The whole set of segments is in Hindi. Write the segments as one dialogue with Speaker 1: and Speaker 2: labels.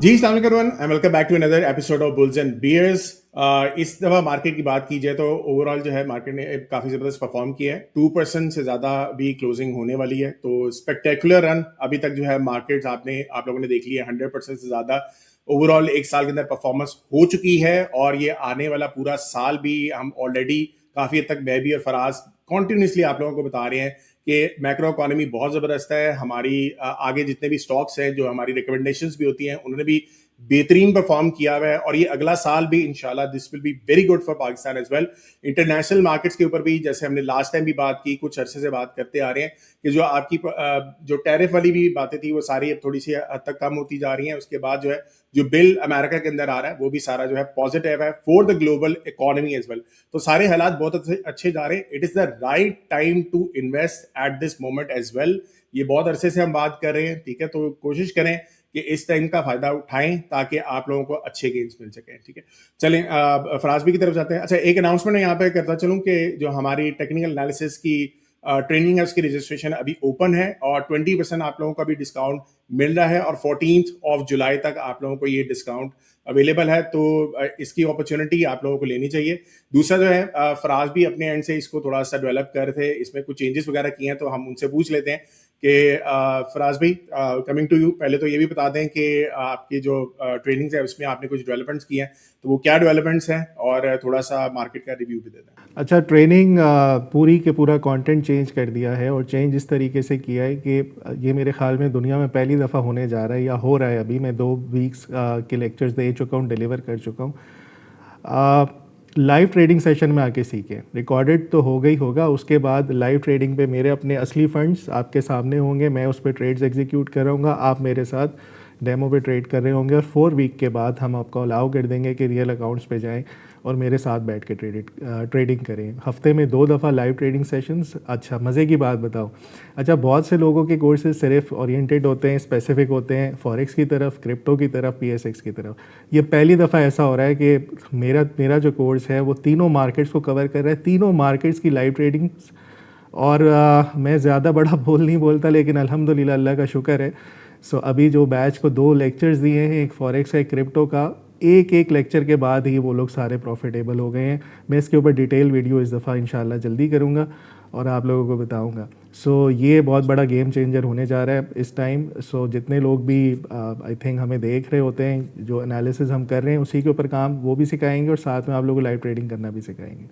Speaker 1: जी अस्सलाम वालेकुम everyone and welcome back to another episode of bulls and bears. इस दफ़ा मार्केट की बात की जाए तो ओवरऑल जो है मार्केट ने काफ़ी ज़बरदस्त परफॉर्म किया है। 2% से ज़्यादा भी क्लोजिंग होने वाली है, तो स्पेक्टेकुलर रन अभी तक जो है मार्केट आप लोगों ने देख लिया। 100% से ज़्यादा ओवरऑल एक साल के अंदर परफॉर्मेंस हो चुकी है, और ये आने वाला पूरा साल भी हम ऑलरेडी काफ़ी हद तक मैं भी और फराज कॉन्टिन्यूसली आप लोगों को बता रहे हैं कि मैक्रो इकोनॉमी बहुत ज़बरदस्त है। हमारी आगे जितने भी स्टॉक्स हैं जो हमारी रिकमेंडेशंस भी होती हैं उन्होंने भी बेहतरीन परफॉर्म किया हुआ है, और ये अगला साल भी इंशाल्लाह this will be very good for Pakistan as well. International markets के ऊपर भी जैसे हमने लास्ट टाइम भी बात की, कुछ अरसे से बात करते आ रहे हैं कि जो आपकी जो टैरिफ वाली भी बातें थी वो सारी अब थोड़ी सी हद तक कम होती जा रही हैं। उसके बाद जो है जो बिल अमेरिका के अंदर आ रहा है वो भी सारा जो है पॉजिटिव है for the global economy as well. तो सारे हालात बहुत अच्छे जा रहे हैं। It is the right time to invest at this moment as well. ये बहुत अरसे से हम बात कर रहे हैं, ठीक है, तो कोशिश करें कि इस टाइम का फायदा उठाएं ताकि आप लोगों को अच्छे गेन्स मिल सकें, ठीक है। चलें फराजबी की तरफ जाते हैं। अच्छा, एक अनाउंसमेंट यहाँ पे करता चलूं कि जो हमारी टेक्निकल एनालिसिस की ट्रेनिंग है उसकी रजिस्ट्रेशन अभी ओपन है, और 20% आप लोगों को अभी डिस्काउंट मिल रहा है, और 14 जुलाई तक आप लोगों को ये डिस्काउंट अवेलेबल है। तो इसकी अपॉर्चुनिटी आप लोगों को लेनी चाहिए। दूसरा जो है फराज भी अपने एंड से इसको थोड़ा सा डेवलप कर रहे थे, इसमें कुछ चेंजेस वगैरह किए हैं, तो हम उनसे पूछ लेते हैं कि फराज भाई, कमिंग टू यू, पहले तो ये भी बता दें कि आपकी जो ट्रेनिंग्स है उसमें आपने कुछ डेवलपमेंट्स किए हैं, तो वो क्या डेवलपमेंट्स हैं, और थोड़ा सा मार्केट का रिव्यू भी दे दें।
Speaker 2: अच्छा, ट्रेनिंग पूरी के पूरा कंटेंट चेंज कर दिया है, और चेंज इस तरीके से किया है कि ये मेरे ख्याल में दुनिया में पहली दफ़ा होने जा रहा है या हो रहा है। अभी मैं 2 वीक्स के लेक्चर्स दे चुका हूँ, डिलीवर कर चुका हूँ। लाइव ट्रेडिंग सेशन में आके सीखें। रिकॉर्डेड तो हो गई होगा, उसके बाद लाइव ट्रेडिंग पे मेरे अपने असली फंड्स आपके सामने होंगे, मैं उस पर ट्रेड्स एग्जीक्यूट कराऊंगा, आप मेरे साथ डेमो पे ट्रेड कर रहे होंगे, और 4 वीक के बाद हम आपको अलाउ कर देंगे कि रियल अकाउंट्स पे जाएं और मेरे साथ बैठ के ट्रेडिंग करें। हफ्ते में 2 दफ़ा लाइव ट्रेडिंग सेशंस। अच्छा, मज़े की बात बताओ, अच्छा, बहुत से लोगों के कोर्सेज सिर्फ ओरिएंटेड होते हैं, स्पेसिफिक होते हैं फॉरेक्स की तरफ, क्रिप्टो की तरफ, PSX की तरफ। ये पहली दफ़ा ऐसा हो रहा है कि मेरा जो कोर्स है वो तीनों मार्केट्स को कवर कर रहा है, तीनों मार्केट्स की लाइव ट्रेडिंग्स। और मैं ज़्यादा बड़ा बोल नहीं बोलता, लेकिन अल्हम्दुलिल्लाह अल्लाह का शुक्र है। सो अभी जो बैच को 2 लेक्चर्स दिए हैं, एक फॉरेक्स का, एक क्रिप्टो का, एक लेक्चर के बाद ही वो लोग सारे प्रॉफिटेबल हो गए हैं। मैं इसके ऊपर डिटेल वीडियो इस दफ़ा इंशाल्लाह जल्दी करूँगा और आप लोगों को बताऊँगा। सो ये बहुत बड़ा गेम चेंजर होने जा रहा है इस टाइम। सो जितने लोग भी आई थिंक हमें देख रहे होते हैं, जो एनालिसिस हम कर रहे हैं उसी के ऊपर काम वो भी सिखाएंगे, और साथ में आप लोगों को लाइव ट्रेडिंग करना भी सिखाएंगे।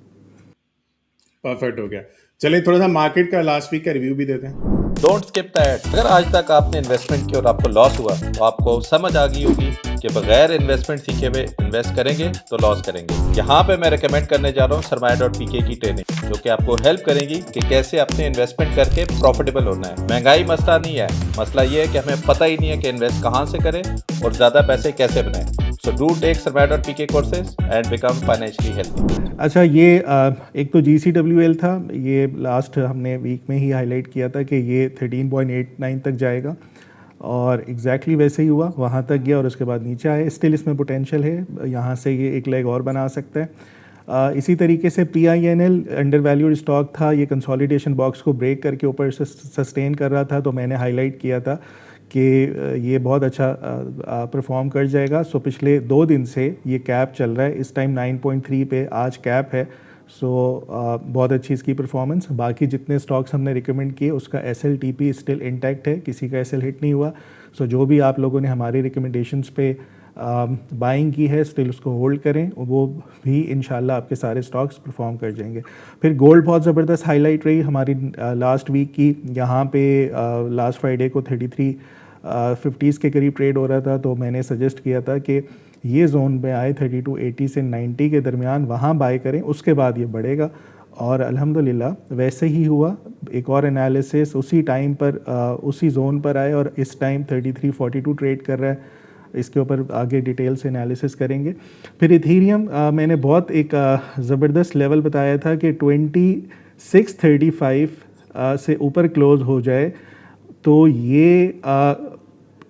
Speaker 1: परफेक्ट हो गया। चलिए थोड़ा सा मार्केट का लास्ट वीक का रिव्यू भी देते हैं।
Speaker 3: Don't skip the ad. अगर आज तक आपने इन्वेस्टमेंट की और आपको लॉस हुआ तो आपको समझ आ गई होगी कि बगैर इन्वेस्टमेंट सीखे हुए इन्वेस्ट करेंगे तो लॉस करेंगे। यहाँ पे मैं रेकमेंड करने जा रहा हूँ सरमाया.pk की ट्रेनिंग, जो कि आपको हेल्प करेगी कि कैसे अपने इन्वेस्टमेंट करके प्रॉफिटेबल होना है। महंगाई मसला नहीं है, मसला ये है कि हमें पता ही नहीं है कि इन्वेस्ट कहाँ से करें और ज़्यादा पैसे कैसे बनाएं। So do take सरमाया.pk courses and become financially healthy।
Speaker 2: अच्छा, ये एक तो GCWL था, ये लास्ट हमने वीक में ही हाईलाइट किया था कि ये 13.89 तक जाएगा, और एग्जैक्टली वैसे ही हुआ, वहाँ तक गया और उसके बाद नीचे आए। स्टिल इसमें पोटेंशियल है, यहाँ से ये एक लेग और बना सकता है। इसी तरीके से PINL अंडर वैल्यूड स्टॉक था, ये कंसोलिडेशन बॉक्स को ब्रेक करके ऊपर से सस्टेन कर रहा था, तो मैंने हाईलाइट किया था कि ये बहुत अच्छा परफॉर्म कर जाएगा। सो पिछले 2 दिन से ये कैप चल रहा है, इस टाइम 9.3 पे आज कैप है। सो बहुत अच्छी इसकी परफॉर्मेंस। बाकी जितने स्टॉक्स हमने रिकमेंड किए उसका SLTP स्टिल इंटैक्ट है, किसी का SL हिट नहीं हुआ। सो जो भी आप लोगों ने हमारी रिकमेंडेशंस पे बाइंग की है स्टिल उसको होल्ड करें, वो भी इंशाल्लाह आपके सारे स्टॉक्स परफॉर्म कर जाएंगे। फिर गोल्ड बहुत ज़बरदस्त हाईलाइट रही हमारी लास्ट वीक की। यहाँ पे लास्ट फ्राइडे को 3350 के करीब ट्रेड हो रहा था, तो मैंने सजेस्ट किया था कि ये जोन में आए 3280 से 90 के दरमियान, वहाँ बाय करें, उसके बाद ये बढ़ेगा। और अल्हम्दुलिल्लाह वैसे ही हुआ। एक और एनालिसिस उसी टाइम पर उसी जोन पर आए, और इस टाइम 3342 ट्रेड कर रहा है। इसके ऊपर आगे डिटेल से एनालिसिस करेंगे। फिर इथेरियम मैंने बहुत एक ज़बरदस्त लेवल बताया था कि 2635 से ऊपर क्लोज़ हो जाए तो ये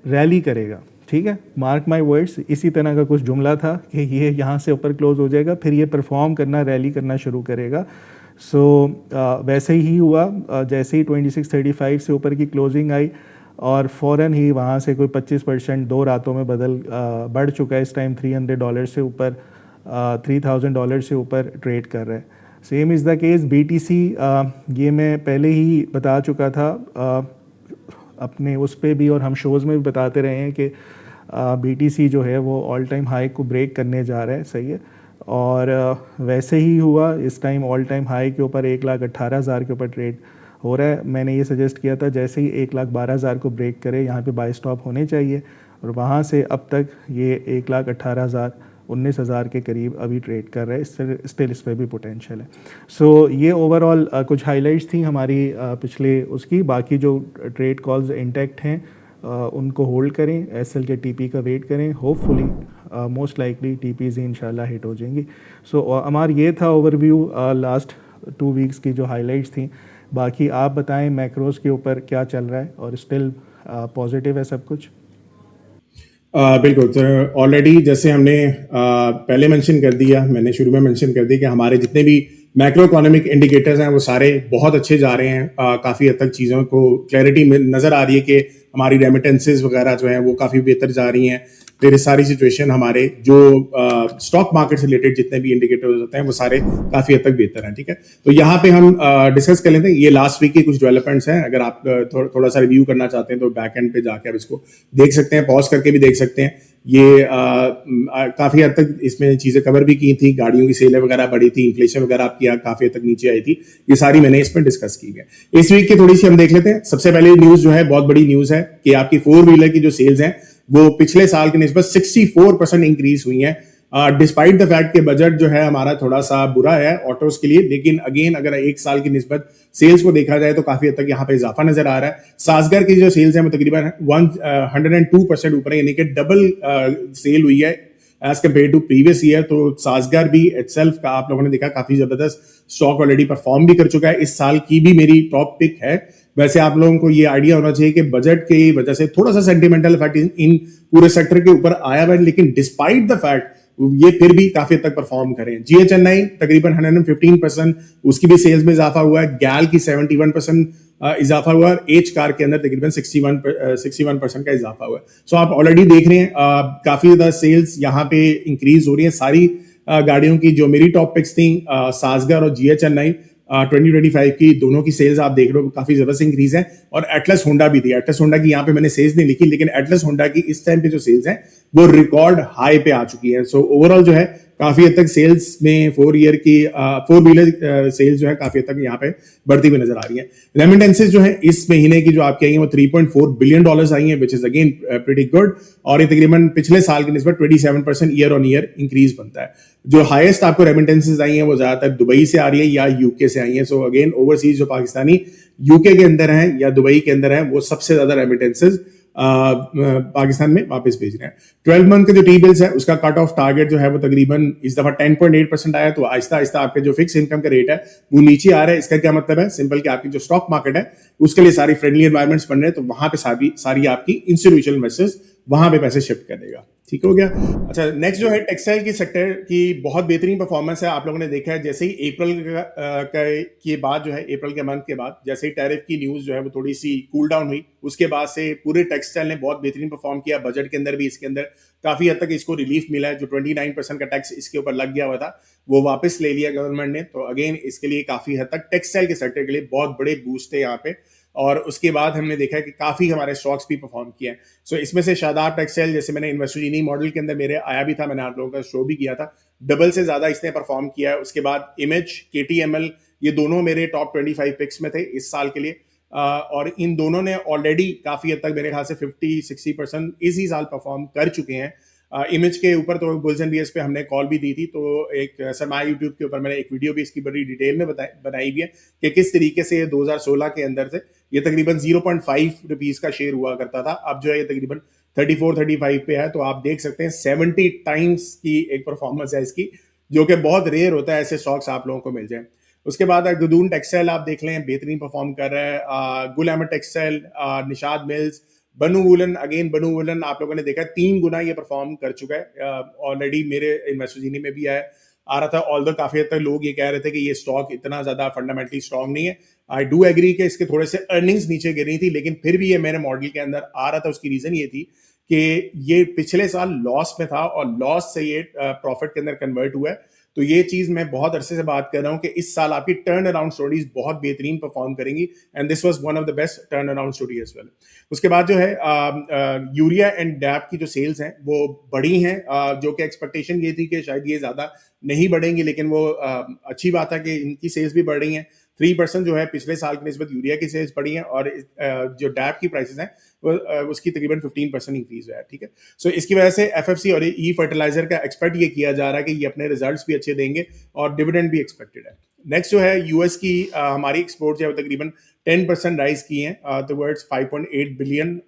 Speaker 2: रैली करेगा, ठीक है, मार्क माय वर्ड्स। इसी तरह का कुछ जुमला था कि ये यहाँ से ऊपर क्लोज़ हो जाएगा, फिर ये परफॉर्म करना, रैली करना शुरू करेगा। सो वैसे ही हुआ। जैसे ही 2635 से ऊपर की क्लोजिंग आई, और फ़ौरन ही वहाँ से कोई 25% 2 रातों में बढ़ चुका है। इस टाइम $300 से ऊपर $3,000 से ऊपर ट्रेड कर रहा है। Same is the case BTC। ये मैं पहले ही बता चुका था अपने उस पे भी, और हम शोज़ में भी बताते रहे हैं कि BTC जो है वो ऑल टाइम हाई को ब्रेक करने जा रहा है। सही है, और वैसे ही हुआ। इस टाइम ऑल टाइम हाई के ऊपर 1,18,000 के ऊपर ट्रेड हो रहा है। मैंने ये सजेस्ट किया था जैसे ही 1,12,000 को ब्रेक करे यहाँ पे बाय स्टॉप होने चाहिए, और वहाँ से अब तक ये 1,18,000 19,000 के करीब अभी ट्रेड कर रहा है। स्टिल इस पर भी पोटेंशियल है। सो ये ओवरऑल कुछ हाइलाइट्स थी हमारी पिछले उसकी। बाकी जो ट्रेड कॉल्स इंटैक्ट हैं उनको होल्ड करें, SL के TP का वेट करें। होपफुली मोस्ट लाइकली TPs ही इंशाल्लाह हिट हो जाएंगी। सो हमारा ये था ओवरव्यू लास्ट 2 वीक्स की जो हाइलाइट्स थी। बाकी आप बताएं मैक्रोस के ऊपर क्या चल रहा है, और स्टिल पॉजिटिव है सब कुछ?
Speaker 1: बिल्कुल। तो ऑलरेडी जैसे हमने पहले मेंशन कर दिया, मैंने शुरू में मेंशन कर दिया कि हमारे जितने भी मैक्रो इकोनॉमिक इंडिकेटर्स हैं वो सारे बहुत अच्छे जा रहे हैं। काफ़ी हद तक चीज़ों को क्लैरिटी नज़र आ रही है कि हमारी रेमिटेंसेस वगैरह जो हैं वो काफ़ी बेहतर जा रही हैं। फिर सारी सिचुएशन हमारे जो स्टॉक मार्केट से रिलेटेड जितने भी इंडिकेटर्स होते हैं वो सारे काफ़ी हद तक बेहतर हैं। ठीक है, तो यहाँ पे हम डिस्कस कर लेते हैं ये लास्ट वीक के कुछ डेवलपमेंट्स हैं। अगर आप थोड़ा सा रिव्यू करना चाहते हैं तो बैक एंड पे जाके आप इसको देख सकते हैं, पॉज करके भी देख सकते हैं। ये काफ़ी हद तक इसमें चीज़ें कवर भी की थी। गाड़ियों की सेलें वगैरह बढ़ी थी, इन्फ्लेशन वगैरह आपकी काफ़ी हद तक नीचे आई थी। ये सारी मैंने इसमें डिस्कस की है। इस वीक की थोड़ी सी हम देख लेते हैं। सबसे पहले न्यूज़ जो है बहुत बड़ी न्यूज़ है कि आपकी 4 व्हीलर की जो सेल्स हैं वो पिछले साल की निस्बत 64% इंक्रीज हुई है। डिस्पाइट द फैक्ट के बजट जो है हमारा थोड़ा सा बुरा है ऑटोज के लिए, लेकिन अगेन अगर एक साल की निस्बत सेल्स को देखा जाए तो काफी हद तक यहाँ पे इजाफा नजर आ रहा है। सासगर की जो सेल्स है वो तकरीबन 102% ऊपर है, यानी कि डबल सेल हुई है as compare to previous year. तो सासगर भी इटसेल्फ का आप लोगों ने देखा काफी जबरदस्त स्टॉक ऑलरेडी परफॉर्म भी कर चुका है। इस साल की भी मेरी टॉप पिक है। वैसे आप लोगों को ये आइडिया होना चाहिए कि बजट की वजह से थोड़ा सा सेंटिमेंटल इफेक्ट इन पूरे सेक्टर के ऊपर आया हुआ है, लेकिन डिस्पाइट द फैक्ट ये फिर भी काफी तक परफॉर्म करें। GHNI तकरीबन 115% उसकी भी सेल्स में इजाफा हुआ है। गैल की 71% इजाफा हुआ है। एच कार के अंदर तकरीबन 61% का इजाफा हुआ है। सो आप ऑलरेडी देख रहे हैं काफी ज्यादा सेल्स यहाँ पे इंक्रीज हो रही है। सारी गाड़ियों की जो मेरी टॉप पिक्स थी सासगर और GHNI 2025 की दोनों की सेल्स आप देख रहे हो काफी जबरदस्त इंक्रीज है। और एटलस होंडा भी थी। एटलस होंडा की यहाँ पे मैंने सेल्स नहीं लिखी, लेकिन एटलस होंडा की इस टाइम पे जो सेल्स हैं वो रिकॉर्ड हाई पे आ चुकी है। सो ओवरऑल जो है काफी हद तक सेल्स में 4 व्हीलर सेल्स जो है काफी हद तक यहाँ पे बढ़ती हुई नजर आ रही है। रेमिटेंसेस जो है इस महीने की जो आपकी आई है वो $3.4 बिलियन आई है, विच इज अगेन प्रीटी गुड। और ये तकरीबन पिछले साल की निस्बत 27% ईयर ऑन ईयर इंक्रीज बनता है। जो हाईएस्ट आपको रेमिटेंसेस आई हैं वो ज्यादातर दुबई से आ रही है या यूके से आई है। सो अगेन ओवरसीज जो पाकिस्तानी यूके के अंदर हैं या दुबई के अंदर हैं वो सबसे ज्यादा रेमिटेंसेस पाकिस्तान में वापस भेज रहे हैं। 12 मंथ के जो टी बिल्स है उसका कट ऑफ टारगेट जो है वो तकरीबन इस दफा 10.8% आया। तो आहिस्ता आहिस्ता आपके जो फिक्स इनकम का रेट है वो नीचे आ रहा है। इसका क्या मतलब है? सिंपल कि आपकी जो स्टॉक मार्केट है उसके लिए सारी फ्रेंडली एनवायरमेंट्स बन रहे हैं, तो वहां पे सारी आपकी इंस्टीट्यूशनल इन्वेस्टर्स वहां पे पैसे शिफ्ट कर देगा। ठीक हो गया। अच्छा, नेक्स्ट जो है टेक्सटाइल की सेक्टर की बहुत बेहतरीन परफॉर्मेंस है। आप लोगों ने देखा है जैसे ही अप्रैल के बाद जो है अप्रैल के मंथ के बाद जैसे ही टैरिफ की न्यूज़ जो है वो थोड़ी सी कूल डाउन हुई, उसके बाद से पूरे टेक्सटाइल ने बहुत बेहतरीन परफॉर्म किया। बजट के अंदर भी इसके अंदर काफी हद तक इसको रिलीफ मिला है। जो 29% का टैक्स इसके ऊपर लग गया हुआ था वो वापस ले लिया गवर्नमेंट ने। तो अगेन इसके लिए काफी हद तक टेक्सटाइल के सेक्टर के लिए बहुत बड़े बूस्ट है यहाँ पे। और उसके बाद हमने देखा है कि काफी हमारे स्टॉक्स भी परफॉर्म किए हैं। सो इसमें से शादाब टेक्सटाइल, जैसे मैंने इन्वेस्टोजीनी मॉडल के अंदर मेरे आया भी था, मैंने आप लोगों का शो भी किया था, डबल से ज्यादा इसने परफॉर्म किया है। उसके बाद इमेज, KTML, ये दोनों मेरे टॉप 25 पिक्स में थे इस साल के लिए। और इन दोनों ने ऑलरेडी काफी हद तक मेरे ख्याल से 50-60% इसी साल परफॉर्म कर चुके हैं। इमेज के ऊपर तो बुल्स एंड बियर्स पे हमने कॉल भी दी थी, तो एक सरमाया यूट्यूब के ऊपर मैंने एक वीडियो भी इसकी बड़ी डिटेल में बनाई भी है कि किस तरीके से 2016 के अंदर से ये तकरीबन 0.5 रुपीज का शेयर हुआ करता था, अब जो है ये तकरीबन 34-35 पे है। तो आप देख सकते हैं 70 टाइम्स की एक परफॉर्मेंस है इसकी, जो कि बहुत रेयर होता है ऐसे स्टॉक्स आप लोगों को मिल जाए। उसके बाद गुदून टेक्सटाइल आप देख लें बेहतरीन परफॉर्म कर रहा है। गुल अहमद टेक्सटाइल, निशाद मिल्स, बनू वुलन, अगेन बनू वुलन आप लोगों ने देखा 3 गुना ये परफॉर्म कर चुका है। ऑलरेडी मेरे इन्वेस्टोजीनी में भी आया। आ रहा था, ऑल्दो काफी हद तक लोग ये कह रहे थे कि ये स्टॉक इतना ज्यादा फंडामेंटली स्ट्रांग नहीं है। आई डू एग्री कि इसके थोड़े से अर्निंग्स नीचे गिर रही थी, लेकिन फिर भी ये मेरे मॉडल के अंदर आ रहा था। उसकी रीजन ये थी कि ये पिछले साल लॉस में था और लॉस से ये प्रॉफिट के अंदर कन्वर्ट हुआ है। तो ये चीज मैं बहुत अरसे से बात कर रहा हूं कि इस साल आपकी टर्न अराउंड स्टोरीज बहुत बेहतरीन परफॉर्म करेंगी, and this was one of the best turn around story as well. उसके बाद जो है यूरिया एंड डैप की जो सेल्स हैं वो बढ़ी हैं, जो कि एक्सपेक्टेशन ये थी कि शायद ये ज्यादा नहीं बढ़ेंगी, लेकिन वो अच्छी बात है कि इनकी सेल्स भी बढ़ रही हैं। 3% जो है पिछले साल की निस्बत यूरिया की सेल्स बढ़ी हैं, और जो डैप की प्राइसेस हैं उसकी तकरीबन 15% इंक्रीज है। ठीक है, सो इसकी वजह से एफएफसी और ई फर्टिलाइजर का एक्सपेक्ट ये किया जा रहा है कि ये अपने रिजल्ट्स भी अच्छे देंगे और डिविडेंड भी एक्सपेक्टेड है। नेक्स्ट जो है यूएस की हमारी एक्सपोर्ट जो है तकरीबन 10% राइज की हैं टुवर्ड्स $5.8 बिलियन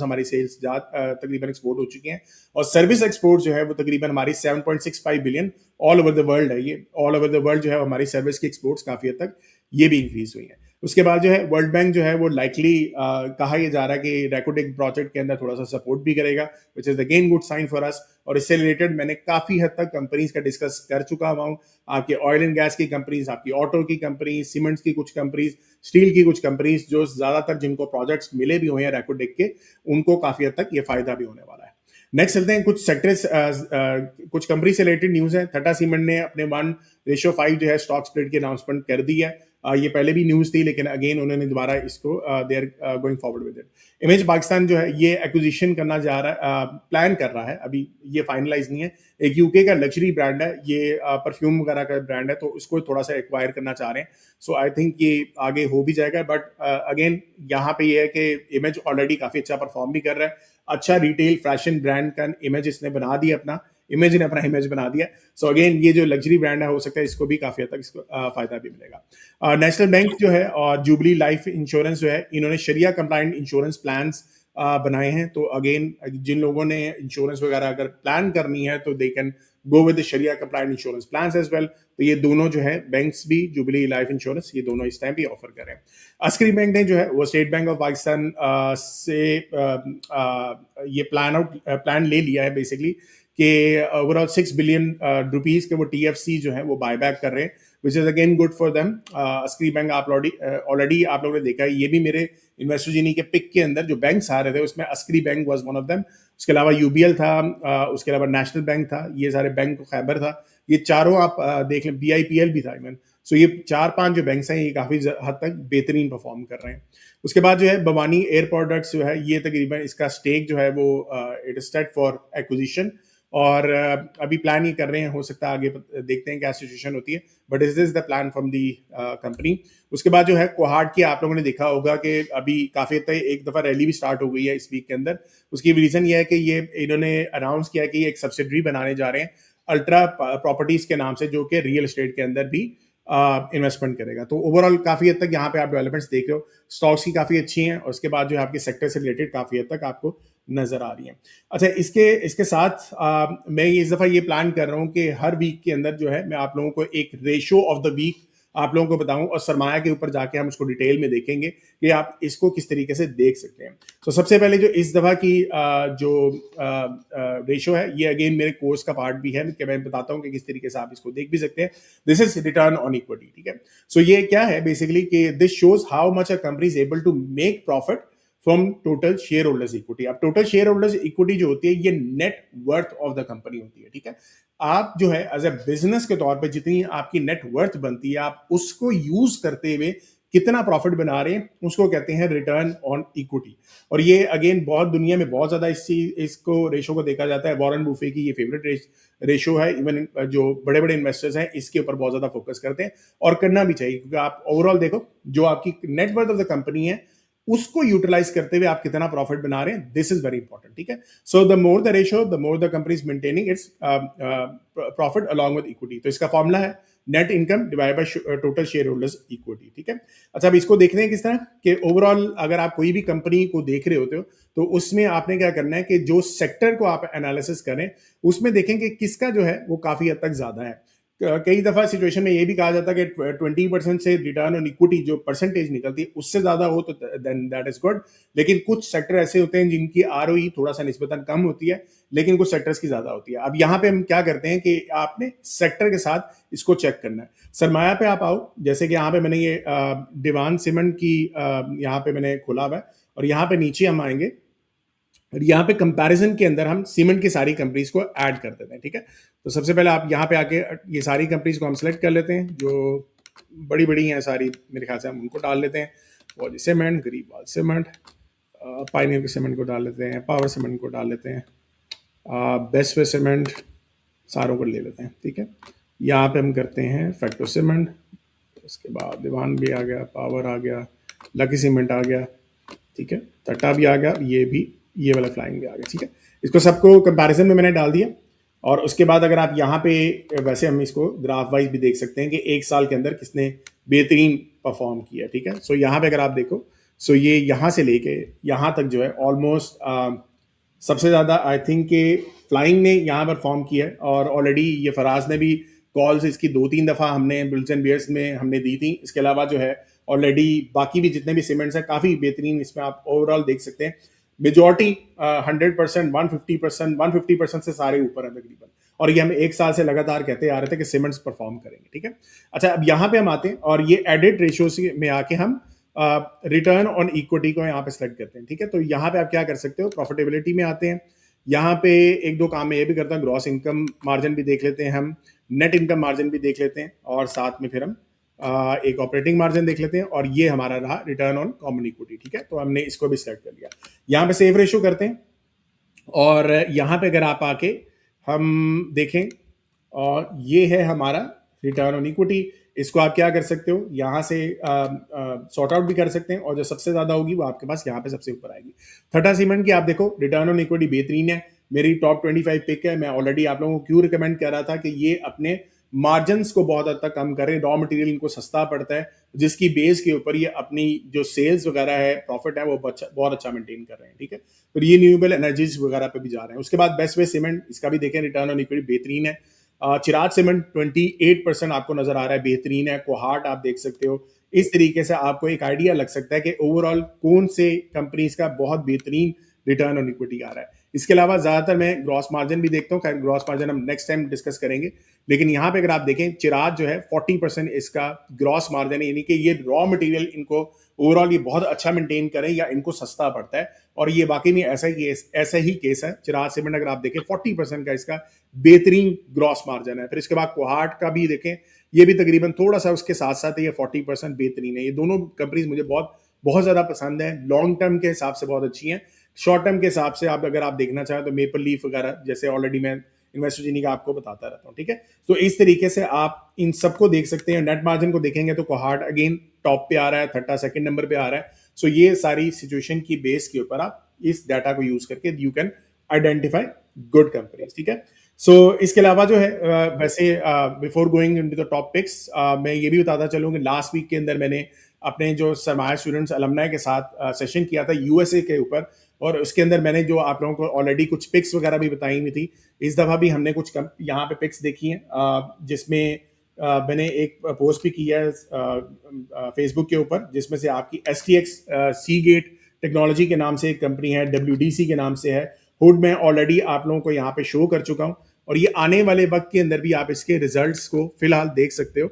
Speaker 1: हमारी सेल्स तकरीबन एक्सपोर्ट हो चुकी हैं, और सर्विस एक्सपोर्ट जो है वो तकरीबन हमारी 7.65 billion all over the world है। ये ऑल ओवर द वर्ल्ड जो है हमारी सर्विस की एक्सपोर्ट्स काफी हद तक ये भी इंक्रीज हुई है। उसके बाद जो है वर्ल्ड बैंक जो है वो लाइकली कहा यह जा रहा है कि रैकोटेक प्रोजेक्ट के अंदर थोड़ा सा सपोर्ट भी करेगा, which is again good sign for us. और इससे रिलेटेड मैंने काफी हद तक कंपनीज का डिस्कस कर चुका हूँ, आपके ऑयल एंड गैस की कंपनीज, आपकी ऑटो की कंपनीज, सीमेंट्स की कुछ कंपनीज, स्टील की कुछ कंपनीज, जो ज्यादातर जिनको प्रोजेक्ट्स मिले भी हुए हैं रैकोटेक के, उनको काफी हद तक ये फायदा भी होने वाला है। नेक्स्ट चलते हैं कुछ सेक्टर्स, कुछ कंपनी से रिलेटेड न्यूज है। टाटा सीमेंट ने अपने 1:5 जो है स्टॉक स्प्लिट की अनाउंसमेंट कर दी है। ये पहले भी न्यूज थी, लेकिन अगेन उन्होंने दोबारा इसको they are going forward with it. Image Pakistan जो है ये एक्विजिशन करना जा रहा है, प्लान कर रहा है, अभी ये फाइनलाइज नहीं है। एक यूके का लग्जरी ब्रांड है, ये परफ्यूम वगैरह का ब्रांड है, तो इसको थोड़ा सा एक्वायर करना चाह रहे हैं। सो आई थिंक ये आगे हो भी जाएगा, बट अगेन यहाँ पे ये है कि इमेज ऑलरेडी काफी अच्छा परफॉर्म भी कर रहा है। अच्छा रिटेल फैशन ब्रांड का इमेज इसने बना दिया, अपना इमेज ने अपना इमेज बना दिया। सो अगेन ये जो लग्जरी ब्रांड है, हो सकता है इसको भी काफी हद तक इसको फायदा भी मिलेगा। नेशनल बैंक जो है और जुबली लाइफ इंश्योरेंस जो है, इन्होंने शरिया कंप्लायंट इंश्योरेंस प्लान्स बनाए हैं। तो अगेन जिन लोगों ने इंश्योरेंस वगैरह अगर प्लान करनी है तो दे कैन गो विद शरिया compliant insurance plans as well. तो ये दोनों जो है बैंक्स भी, जुबली लाइफ इंश्योरेंस, ये दोनों इस टाइम भी ऑफर कर रहे हैं। अस्करी बैंक ने जो है वो स्टेट बैंक ऑफ पाकिस्तान से ये प्लान ले लिया है बेसिकली कि ओवरऑल 6 बिलियन रुपीज के वो टीएफसी जो है वो बायबैक कर रहे हैं, विच is again good for them. Askari bank आप ऑलरेडी आप लोगों ने देखा है, ये भी मेरे इन्वेस्टर जीनी के पिक के अंदर जो बैंक्स आ रहे थे उसमें Askari bank was one of them. उसके अलावा यूबीएल था, उसके अलावा नेशनल बैंक था, ये सारे बैंक, खैबर था, ये चारों आप देख लें, बीआईपीएल भी था इवन। सो ये 4-5 जो बैंक्स हैं ये काफी हद तक बेहतरीन परफॉर्म कर रहे हैं। उसके बाद जो है भवानी एयर प्रोडक्ट्स जो है, ये तकरीबन इसका स्टेक जो है वो it is set for acquisition, और अभी प्लान ये कर रहे हैं, हो सकता है आगे देखते हैं क्या सिचुएशन होती है, but is this the plan from the company. उसके बाद जो है कोहार्ट की आप लोगों ने देखा होगा कि अभी काफी तक एक दफा रैली भी स्टार्ट हो गई है इस वीक के अंदर। उसकी रीजन ये है कि ये इन्होंने अनाउंस किया कि ये एक सब्सिडरी बनाने जा रहे हैं अल्ट्रा प्रॉपर्टीज के नाम से, जो कि रियल एस्टेट के अंदर भी इन्वेस्टमेंट करेगा। तो ओवरऑल काफी हद तक यहाँ पे आप डेवलपमेंट्स देख रहे हो, स्टॉक्स की काफी अच्छी हैं, और उसके बाद जो है आपके सेक्टर से रिलेटेड काफी हद तक आपको नजर आ रही है। अच्छा, इसके साथ मैं इस दफा ये प्लान कर रहा हूँ कि हर वीक के अंदर जो है मैं आप लोगों को एक रेशियो ऑफ द वीक आप लोगों को बताऊं, और सरमाया के ऊपर जाके हम उसको डिटेल में देखेंगे कि आप इसको किस तरीके से देख सकते हैं। तो सबसे पहले जो इस दफा की जो रेशियो है, ये अगेन मेरे कोर्स का पार्ट भी है कि मैं बताता हूं कि किस तरीके से आप इसको देख भी सकते हैं। This is return on equity. ठीक है, सो ये क्या है बेसिकली कि this shows how much a company is able to make profit from total shareholders equity. अब टोटल शेयर होल्डर्स इक्विटी जो होती है ये net worth of the company होती है। ठीक है, आप जो है एज ए बिजनेस के तौर पे जितनी आपकी नेट वर्थ बनती है, आप उसको यूज करते हुए कितना प्रॉफिट बना रहे हैं, उसको कहते हैं रिटर्न ऑन इक्विटी। और ये अगेन बहुत दुनिया में बहुत ज्यादा इसको रेशो को देखा जाता है। वॉरेन बुफे की ये फेवरेट रेशो है, इवन जो बड़े बड़े इन्वेस्टर्स हैं इसके ऊपर बहुत ज्यादा फोकस करते हैं, और करना भी चाहिए, क्योंकि आप ओवरऑल देखो जो आपकी net worth of the company है उसको यूटिलाइज करते हुए आप कितना प्रॉफिट बना रहे हैं, दिस इज वेरी इंपॉर्टेंट। ठीक है, so the more the ratio the more the company is maintaining its profit along with equity. तो इसका फॉर्मूला है net income divide by total shareholders equity. ठीक है, अच्छा अब इसको देखते हैं किस तरह कि ओवरऑल अगर आप कोई भी कंपनी को देख रहे होते हो तो उसमें आपने क्या करना है कि जो सेक्टर को आप एनालिसिस करें उसमें देखें कि किसका जो है वो काफी हद तक ज्यादा है। कई दफा सिचुएशन में ये भी कहा जाता है कि 20% से रिटर्न ऑन इक्विटी जो परसेंटेज निकलती है उससे ज्यादा हो तो देन दैट इज गुड। लेकिन कुछ सेक्टर ऐसे होते हैं जिनकी आरओई थोड़ा सा निस्बतन कम होती है, लेकिन कुछ सेक्टर्स की ज्यादा होती है। अब यहाँ पे हम क्या करते हैं कि आपने सेक्टर के साथ इसको चेक करना है। सरमाया पे आप आओ, जैसे कि यहाँ पे मैंने ये दीवान सीमेंट की यहाँ पे मैंने खोला हुआ है, और यहाँ पे नीचे हम आएंगे और यहाँ पे कंपैरिजन के अंदर हम सीमेंट की सारी कंपनीज को ऐड कर देते हैं। ठीक है, तो सबसे पहले आप यहाँ पे आके ये सारी कंपनीज को हम सेलेक्ट कर लेते हैं जो बड़ी बड़ी हैं सारी, मेरे ख्याल से हम उनको डाल लेते हैं। वॉली cement, Gharibwal cement, Pioneer cement को डाल लेते हैं, पावर सीमेंट को डाल लेते हैं, बेस्ट वे सीमेंट, सारों को ले लेते हैं। ठीक है, यहाँ पे हम करते हैं फैक्टो सीमेंट, उसके बाद दीवान भी आ गया, पावर आ गया, लकी सीमेंट आ गया, ठीक है, तट्टा भी आ गया, ये भी, ये वाला फ्लाइंग भी आ गया। ठीक है, इसको सबको कंपैरिजन में मैंने डाल दिया। और उसके बाद अगर आप यहाँ पे, वैसे हम इसको ग्राफ वाइज भी देख सकते हैं कि एक साल के अंदर किसने बेहतरीन परफॉर्म किया। ठीक है, सो यहाँ पे अगर आप देखो, सो ये यहाँ से लेके यहाँ तक जो है ऑलमोस्ट सबसे ज़्यादा आई थिंक कि फ्लाइंग ने यहाँ पर फॉर्म किया है। और ऑलरेडी ये फराज ने भी कॉल्स इसकी 2-3 दफ़ा हमने बुल्स एंड बियर्स में हमने दी थी। इसके अलावा जो है ऑलरेडी बाकी भी जितने भी सीमेंट्स हैं काफ़ी बेहतरीन इसमें आप ओवरऑल देख सकते हैं। मेजॉरिटी 100%, 150% से सारे ऊपर है तकरीबन। और ये हम एक साल से लगातार कहते आ रहे थे कि सीमेंट्स परफॉर्म करेंगे। ठीक है, अच्छा अब यहाँ पे हम आते हैं और ये एडेड रेशियो में आके हम रिटर्न ऑन इक्विटी को यहाँ पे सेलेक्ट करते हैं। ठीक है, तो यहाँ पे आप क्या कर सकते हो, प्रॉफिटेबिलिटी में आते हैं। यहाँ पे एक दो काम में ये भी करता है, ग्रॉस इनकम मार्जिन भी देख लेते हैं हम, नेट इनकम मार्जिन भी देख लेते हैं, और साथ में फिर हम एक ऑपरेटिंग मार्जिन देख लेते हैं, और ये हमारा रहा रिटर्न ऑन कॉमन इक्विटी। ठीक है, तो हमने इसको भी सेलेक्ट कर लिया। यहाँ पे सेव रेशियो करते हैं, और यहाँ पे अगर आप आके हम देखें, और ये है हमारा रिटर्न ऑन इक्विटी। इसको आप क्या कर सकते हो, यहाँ से सॉर्ट आउट भी कर सकते हैं, और जो सबसे ज्यादा होगी वो आपके पास यहाँ पे सबसे ऊपर आएगी। टाटा सीमेंट की आप देखो रिटर्न ऑन इक्विटी बेहतरीन है, मेरी टॉप 25 पिक है। मैं ऑलरेडी आप लोगों को क्यों रिकमेंड कर रहा था कि ये अपने मार्जिन्स को बहुत हद तक कम करें, रॉ मटेरियल इनको सस्ता पड़ता है, जिसकी बेस के ऊपर ये अपनी जो सेल्स वगैरह है, प्रॉफिट है, वो बहुत अच्छा मेंटेन कर रहे हैं। ठीक है, तो ये रिन्यूएबल एनर्जीज वगैरह पे भी जा रहे हैं। उसके बाद बेस्ट वे सीमेंट, इसका भी देखें रिटर्न ऑन इक्विटी बेहतरीन है। चिराग सीमेंट 28% आपको नजर आ रहा है, बेहतरीन है। कोहार्ट आप देख सकते हो। इस तरीके से आपको एक आइडिया लग सकता है कि ओवरऑल कौन से कंपनीज का बहुत बेहतरीन रिटर्न ऑन इक्विटी आ रहा है। इसके अलावा ज्यादातर मैं ग्रॉस मार्जिन भी देखता हूँ, खैर ग्रॉस मार्जिन हम नेक्स्ट टाइम डिस्कस करेंगे। लेकिन यहाँ पे अगर आप देखें, चिराग जो है 40% इसका ग्रॉस मार्जिन है, यानी कि ये रॉ मटेरियल इनको ओवरऑल ये बहुत अच्छा मेंटेन करें या इनको सस्ता पड़ता है, और ये वाकई में ऐसा ही केस है। चिराग सीमेंट अगर आप देखें 40% का इसका बेहतरीन ग्रॉस मार्जिन है। फिर इसके बाद कोहार्ट का भी देखें, ये भी तकरीबन थोड़ा सा उसके साथ साथ ये 40% बेहतरीन है। ये दोनों कंपनीज मुझे बहुत ज्यादा पसंद है, लॉन्ग टर्म के हिसाब से बहुत अच्छी हैं। शॉर्ट टर्म के हिसाब से आप अगर आप देखना चाहें तो मेपल लीफ वगैरह, जैसे ऑलरेडी मैं इन्वेस्टर जीनी का आपको बताता रहता हूँ। ठीक है, तो इस तरीके से आप इन सबको देख सकते हैं। नेट मार्जिन को देखेंगे तो कोहार्ट अगेन टॉप पे आ रहा है, थट्टा सेकंड नंबर पे आ रहा है। सो ये सारी सिचुएशन की बेस के ऊपर आप इस डाटा को यूज करके you can identify good companies. ठीक है, सो इसके अलावा जो है वैसे before going into the top picks, मैं ये भी बताता चलूँ कि लास्ट वीक के अंदर मैंने अपने जो सरमाया स्टूडेंट्स अलमनाई के साथ सेशन किया था यूएसए के ऊपर, और उसके अंदर मैंने जो आप लोगों को ऑलरेडी कुछ पिक्स वगैरह भी बताई हुई थी। इस दफ़ा भी हमने कुछ यहाँ पे पिक्स देखी हैं, जिसमें मैंने एक पोस्ट भी किया है फेसबुक के ऊपर, जिसमें से आपकी STX सीगेट टेक्नोलॉजी के नाम से एक कंपनी है, WDC के नाम से है। हुड में ऑलरेडी आप लोगों को यहाँ पे शो कर चुका हूँ, और ये आने वाले वक्त के अंदर भी आप इसके रिजल्ट्स को फिलहाल देख सकते हो।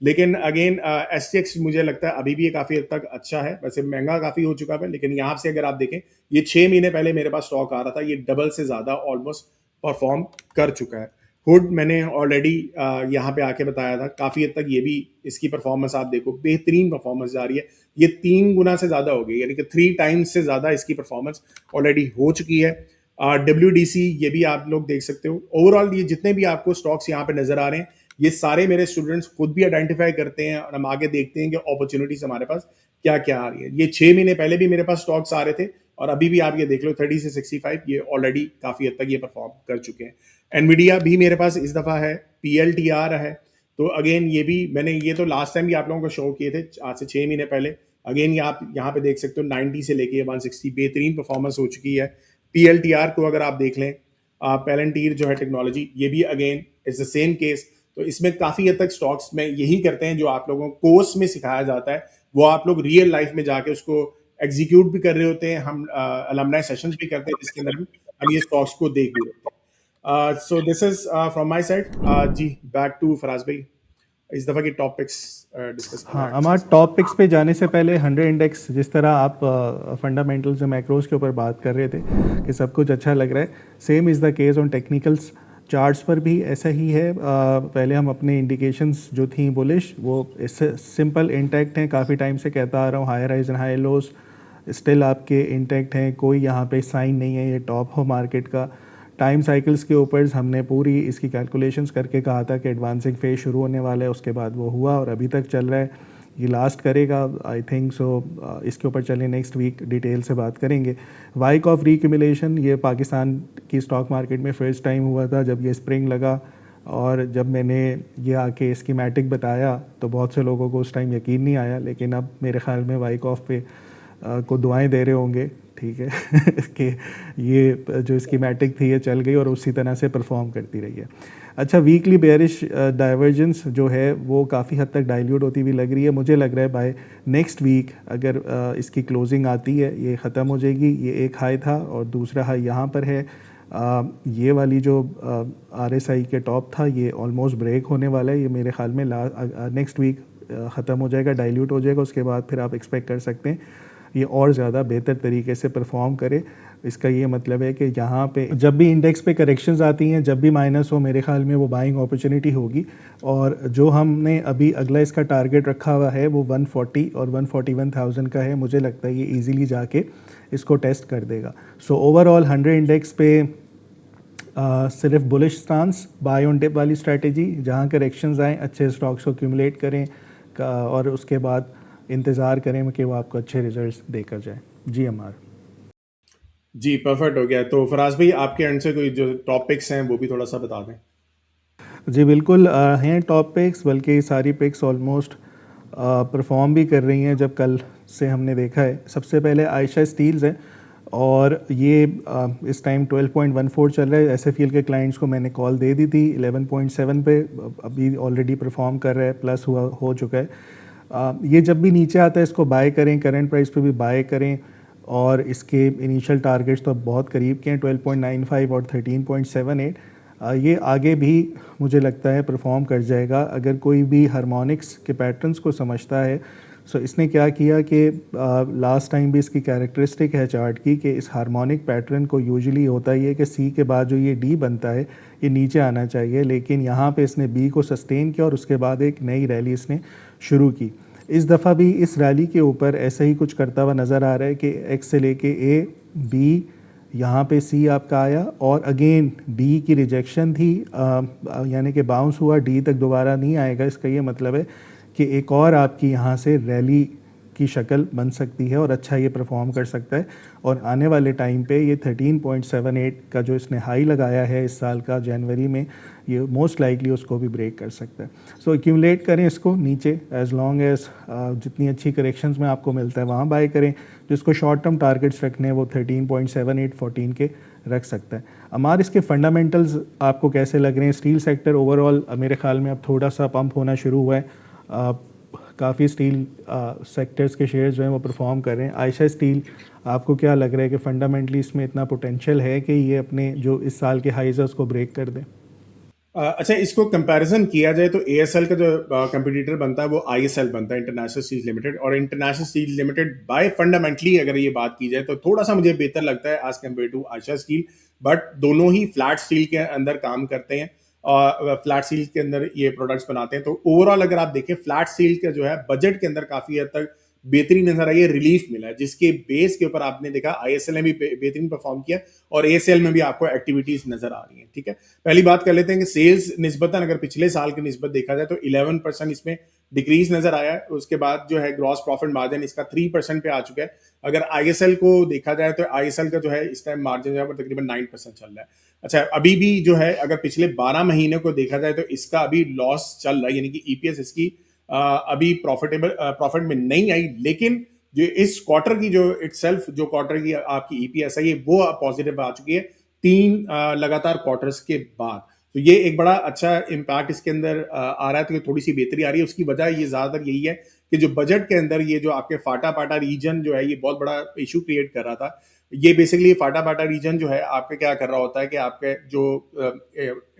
Speaker 1: लेकिन अगेन STX मुझे लगता है अभी भी ये काफ़ी हद तक अच्छा है, वैसे महंगा काफ़ी हो चुका है, लेकिन यहाँ से अगर आप देखें, ये 6 महीने पहले मेरे पास स्टॉक आ रहा था, ये डबल से ज़्यादा ऑलमोस्ट परफॉर्म कर चुका है। हुड मैंने ऑलरेडी यहाँ पे आके बताया था, काफ़ी हद तक ये भी इसकी परफॉर्मेंस आप देखो, बेहतरीन परफॉर्मेंस जा रही है। ये 3 गुना से ज़्यादा हो गई, यानी कि 3 टाइम्स से ज़्यादा इसकी परफॉर्मेंस ऑलरेडी हो चुकी है। WDC ये भी आप लोग देख सकते हो। ओवरऑल ये जितने भी आपको स्टॉक्स यहाँ पे नजर आ रहे हैं, ये सारे मेरे स्टूडेंट्स खुद भी आइडेंटिफाई करते हैं, और हम आगे देखते हैं कि अपॉर्चुनिटीज हमारे पास क्या क्या आ रही है। ये 6 महीने पहले भी मेरे पास स्टॉक्स आ रहे थे, और अभी भी आप ये देख लो 30 से 65 ये ऑलरेडी काफी हद तक ये परफॉर्म कर चुके हैं। एनवीडिया भी मेरे पास इस दफा है, PLTR है। तो अगेन ये भी मैंने, ये तो लास्ट टाइम भी आप लोगों को शो किए थे आज से 6 महीने पहले। अगेन ये आप यहाँ पे देख सकते हो 90 से लेके 160 बेहतरीन परफॉर्मेंस हो चुकी है। PLTR को अगर आप देख लें, पैलेंटीर जो है टेक्नोलॉजी, ये भी again it's the same case. तो इसमें काफी हद तक स्टॉक्स में यही करते हैं जो आप लोगों को कोर्स में सिखाया जाता है, वो आप लोग रियल लाइफ में जाके उसको एग्जीक्यूट भी कर रहे होते हैं। हम अलमनाई सेशंस भी करते हैं जिसके अंदर हम ये स्टॉक्स को देख भी होते हैं। So this is from my side. जी बैक टू फराज भाई, इस दफा के टॉपिक्स डिस्कस करना
Speaker 2: हाँ,
Speaker 1: है।
Speaker 2: हमारे टॉपिक्स पे जाने से पहले 100 इंडेक्स, जिस तरह आप फंडामेंटल्स और मैक्रोज के ऊपर बात कर रहे थे कि सब कुछ अच्छा लग रहा है, same is the case on technicals. Charts पर भी ऐसा ही है। पहले हम अपने इंडिकेशंस जो थी बुलिश, वो इससे सिंपल इंटैक्ट हैं। काफ़ी टाइम से कहता आ रहा हूँ, higher highs and high lows still आपके इंटैक्ट हैं, कोई यहाँ पे साइन नहीं है ये टॉप हो मार्केट का। टाइम साइकिल्स के ऊपर हमने पूरी इसकी कैलकुलेशंस करके कहा था कि एडवांसिंग फेज शुरू होने वाला है, उसके बाद वो हुआ और अभी तक चल रहा है। ये लास्ट करेगा आई थिंक सो। इसके ऊपर चले नेक्स्ट वीक डिटेल से बात करेंगे। वाइक ऑफ रिक्यूमुलेशन, ये पाकिस्तान की स्टॉक मार्केट में फर्स्ट टाइम हुआ था जब ये स्प्रिंग लगा, और जब मैंने ये आके स्कीमेटिक बताया तो बहुत से लोगों को उस टाइम यकीन नहीं आया, लेकिन अब मेरे ख्याल में वाइक ऑफ पे को दुआएं दे रहे होंगे, ठीक है कि ये जो स्कीमेटिक थी ये चल गई और उसी तरह से परफॉर्म करती रही है। अच्छा, वीकली बेयरिश डाइवर्जेंस जो है वो काफ़ी हद तक डाइल्यूट होती हुई लग रही है। मुझे लग रहा है बाय नेक्स्ट वीक अगर इसकी क्लोजिंग आती है ये ख़त्म हो जाएगी। ये एक हाई था और दूसरा हाई यहाँ पर है। ये वाली जो RSI के टॉप था ये ऑलमोस्ट ब्रेक होने वाला है। ये मेरे ख्याल में नेक्स्ट वीक ख़त्म हो जाएगा, डाइल्यूट हो जाएगा। उसके बाद फिर आप एक्सपेक्ट कर सकते हैं ये और ज़्यादा बेहतर तरीके से परफॉर्म करे। इसका ये मतलब है कि यहाँ पे जब भी इंडेक्स पे करेक्शंस आती हैं, जब भी माइनस हो, मेरे ख्याल में वो बाइंग अपॉर्चुनिटी होगी। और जो हमने अभी अगला इसका टारगेट रखा हुआ है वो 140 और 141,000 का है। मुझे लगता है ये इजीली जाके इसको टेस्ट कर देगा। सो ओवरऑल 100 इंडेक्स पे सिर्फ bullish stance, buy on dip वाली स्ट्रैटेजी, जहाँ करेक्शंस आएँ अच्छे स्टॉक्स को एक्यूमुलेट करें और उसके बाद इंतज़ार करें कि वो आपको अच्छे रिजल्ट्स देकर जाए। जी अमार
Speaker 1: जी परफेक्ट हो गया। तो फराज भाई आपके एंड से कोई जो टॉपिक्स हैं वो भी थोड़ा सा बता दें।
Speaker 2: जी बिल्कुल हैं टॉप पिक्स, बल्कि सारी पिक्स ऑलमोस्ट परफॉर्म भी कर रही हैं जब कल से हमने देखा है। सबसे पहले आयशा स्टील्स है और ये इस टाइम 12.14 चल रहा है। SFL के क्लाइंट्स को मैंने कॉल दे दी थी 11.7 पे, अभी ऑलरेडी परफॉर्म कर रहा है, प्लस हो चुका है। ये जब भी नीचे आता है इसको बाय करें, करंट प्राइस पे भी बाय करें और इसके इनिशियल टारगेट्स तो बहुत करीब के हैं 12.95 और 13.78। ये आगे भी मुझे लगता है परफॉर्म कर जाएगा अगर कोई भी हार्मोनिक्स के पैटर्न्स को समझता है। सो इसने क्या किया कि लास्ट टाइम भी इसकी कैरेक्टरिस्टिक है चार्ट की कि इस हार्मोनिक पैटर्न को यूजुअली होता ही है कि सी के बाद जो ये डी बनता है ये नीचे आना चाहिए, लेकिन यहाँ पे इसने बी को सस्टेन किया और उसके बाद एक नई रैली इसने शुरू की। इस दफ़ा भी इस रैली के ऊपर ऐसा ही कुछ करता हुआ नज़र आ रहा है कि एक्स से लेके ए, बी, यहाँ पे सी आपका आया और अगेन डी की रिजेक्शन थी, यानी कि बाउंस हुआ, डी तक दोबारा नहीं आएगा। इसका ये मतलब है कि एक और आपकी यहाँ से रैली की शक्ल बन सकती है और अच्छा ये परफॉर्म कर सकता है। और आने वाले टाइम पे ये 13.78 का जो इसने हाई लगाया है इस साल का जनवरी में, ये मोस्ट लाइकली उसको भी ब्रेक कर सकता है। सो एक्यूमुलेट करें इसको नीचे, एज लॉन्ग एज जितनी अच्छी करेक्शंस में आपको मिलता है वहाँ बाय करें। जिसको शॉर्ट टर्म टारगेट्स रखने हैं वो 13.78 14 के रख सकता है। हमारे इसके फंडामेंटल्स आपको कैसे लग रहे हैं? स्टील सेक्टर ओवरऑल मेरे ख्याल में अब थोड़ा सा पंप होना शुरू हुआ है। काफ़ी स्टील सेक्टर्स के शेयर्स जो हैं वो परफॉर्म कर रहे हैं। आयशा स्टील, आपको क्या लग रहा है कि फंडामेंटली इसमें इतना पोटेंशियल है कि ये अपने जो इस साल के हाइज है उसको ब्रेक कर दे?
Speaker 1: अच्छा, इसको कंपैरिजन किया जाए तो ASL का जो कंपटीटर बनता है वो ISL बनता है, इंटरनेशनल स्टील लिमिटेड। और international steel limited by fundamentally अगर ये बात की जाए तो थोड़ा सा मुझे बेहतर लगता है as compare to Aisha steel. But दोनों ही फ्लैट स्टील के अंदर काम करते हैं और फ्लैट स्टील के अंदर ये प्रोडक्ट्स बनाते हैं। तो ओवरऑल अगर आप देखें फ्लैट स्टील का जो है बजट के अंदर काफी हद तक बेहतरीन नजर आई है, रिलीफ मिला है, जिसके बेस के ऊपर आपने देखा ISL ने भी बेहतरीन परफॉर्म किया और ASL में भी आपको एक्टिविटीज नजर आ रही हैं। ठीक है, पहली बात कर लेते हैं कि सेल्स निस्बतन अगर पिछले साल की निस्बत देखा जाए तो 11% इसमें डिक्रीज नजर आया है। उसके बाद जो है ग्रॉस प्रॉफिट मार्जिन इसका 3% पे आ चुका है। अगर ISL को देखा जाए तो ISL का जो है इस टाइम मार्जिन जो है वो तकरीबन 9% चल रहा है। अच्छा, अभी भी जो है अगर पिछले 12 महीने को देखा जाए तो इसका अभी लॉस चल रहा है, यानी कि EPS इसकी अभी प्रॉफिट में नहीं आई, लेकिन जो इस क्वार्टर की जो इटसेल्फ जो क्वार्टर की आपकी EPS है ये वो पॉजिटिव आ चुकी है 3 लगातार क्वार्टर्स के बाद। तो ये एक बड़ा अच्छा इम्पैक्ट इसके अंदर आ रहा है, तो थोड़ी सी बेहतरी आ रही है। उसकी वजह ये ज़्यादातर यही है कि जो बजट के अंदर ये जो आपके फाटा पाटा रीजन जो है ये बहुत बड़ा इशू क्रिएट कर रहा था। ये बेसिकली फाटा पाटा रीजन जो है आपके क्या कर रहा होता है कि आपके जो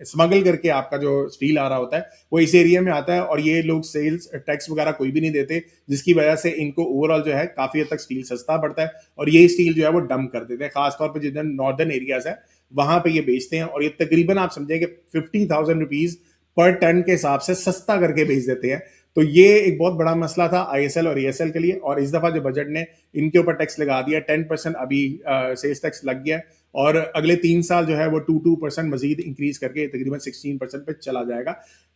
Speaker 1: स्मगल करके आपका जो स्टील आ रहा होता है वो इस एरिया में आता है, और ये लोग सेल्स टैक्स वगैरह कोई भी नहीं देते, जिसकी वजह से इनको ओवरऑल जो है काफी हद तक स्टील सस्ता पड़ता है, और ये स्टील जो है वो डंप कर देते हैं, खासतौर पर जिधर नॉर्दर्न एरियाज है वहां पे ये बेचते हैं, और ये तकरीबन आप समझें कि 50,000 रुपीज पर टन के हिसाब से सस्ता करके बेच देते हैं। तो ये एक बहुत बड़ा मसला था आईएसएल और एएसएल के लिए, और इस दफा जो बजट ने इनके ऊपर टैक्स लगा दिया, 10% अभी सेल्स टैक्स लग गया, और अगले 3 साल जो है वो 2% मजीद इंक्रीज करके तकरीबन 16% पे चला जाएगा,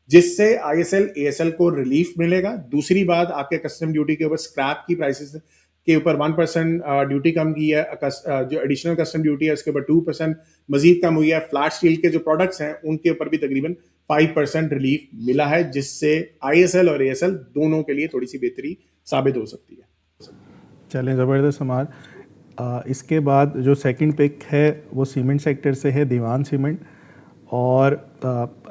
Speaker 1: जिससे आईएसएल एएसएल को रिलीफ मिलेगा। दूसरी बात, आपके कस्टम ड्यूटी के ऊपर स्क्रैप की प्राइसेस के ऊपर 1% ड्यूटी कम की है, जो एडिशनल कस्टम ड्यूटी है उसके ऊपर 2% मजीद कम हुई है। फ्लैट स्टील के जो प्रोडक्ट्स हैं उनके ऊपर भी तकरीबन 5% रिलीफ मिला है, जिससे आईएसएल और एएसएल दोनों के लिए थोड़ी सी बेहतरी साबित हो सकती है।
Speaker 2: चलें, ज़बरदस्त समार। इसके बाद जो सेकंड पिक है वो सीमेंट सेक्टर से है, दीवान सीमेंट। और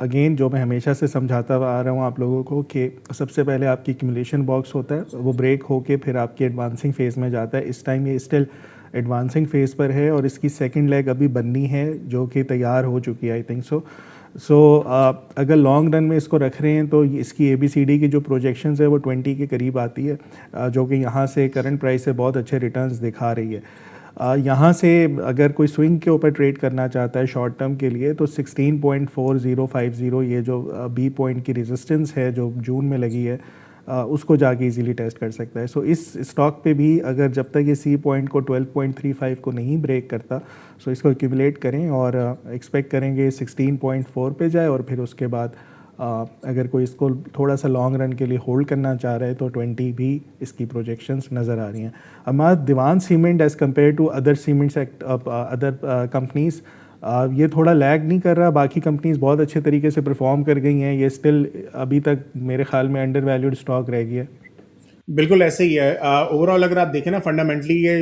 Speaker 2: अगेन जो मैं हमेशा से समझाता आ रहा हूँ आप लोगों को कि सबसे पहले आपकी एक्यूमुलेशन बॉक्स होता है, वो ब्रेक होके फिर आपकी एडवांसिंग फेज़ में जाता है। इस टाइम ये स्टिल एडवांसिंग फेज़ पर है और इसकी सेकंड लेग अभी बननी है जो कि तैयार हो चुकी है, आई थिंक सो। अगर लॉन्ग रन में इसको रख रहे हैं तो इसकी ABCD की जो प्रोजेक्शंस है वो 20 के करीब आती है, जो कि यहाँ से करंट प्राइस से बहुत अच्छे रिटर्न्स दिखा रही है। यहाँ से अगर कोई स्विंग के ऊपर ट्रेड करना चाहता है शॉर्ट टर्म के लिए तो 16.4050 ये जो बी पॉइंट की रेजिस्टेंस है जो जून में लगी है, उसको जाके इजीली टेस्ट कर सकता है। सो इस स्टॉक पे भी अगर जब तक ये सी पॉइंट को 12.35 को नहीं ब्रेक करता, सो इसको एक्यूमुलेट करें और एक्सपेक्ट करेंगे 16.4 पे जाए, और फिर उसके बाद अगर कोई इसको थोड़ा सा लॉन्ग रन के लिए होल्ड करना चाह रहा है तो 20 भी इसकी प्रोजेक्शंस नज़र आ रही हैं। हमारा Dewan cement as compare to other cement other companies ये थोड़ा लैग नहीं कर रहा, बाकी कंपनीज बहुत अच्छे तरीके से परफॉर्म कर गई हैं, ये स्टिल अभी तक मेरे ख्याल में अंडर वैल्यूड स्टॉक रह गया है।
Speaker 1: बिल्कुल ऐसे ही है। ओवरऑल अगर आप देखें ना, फंडामेंटली ये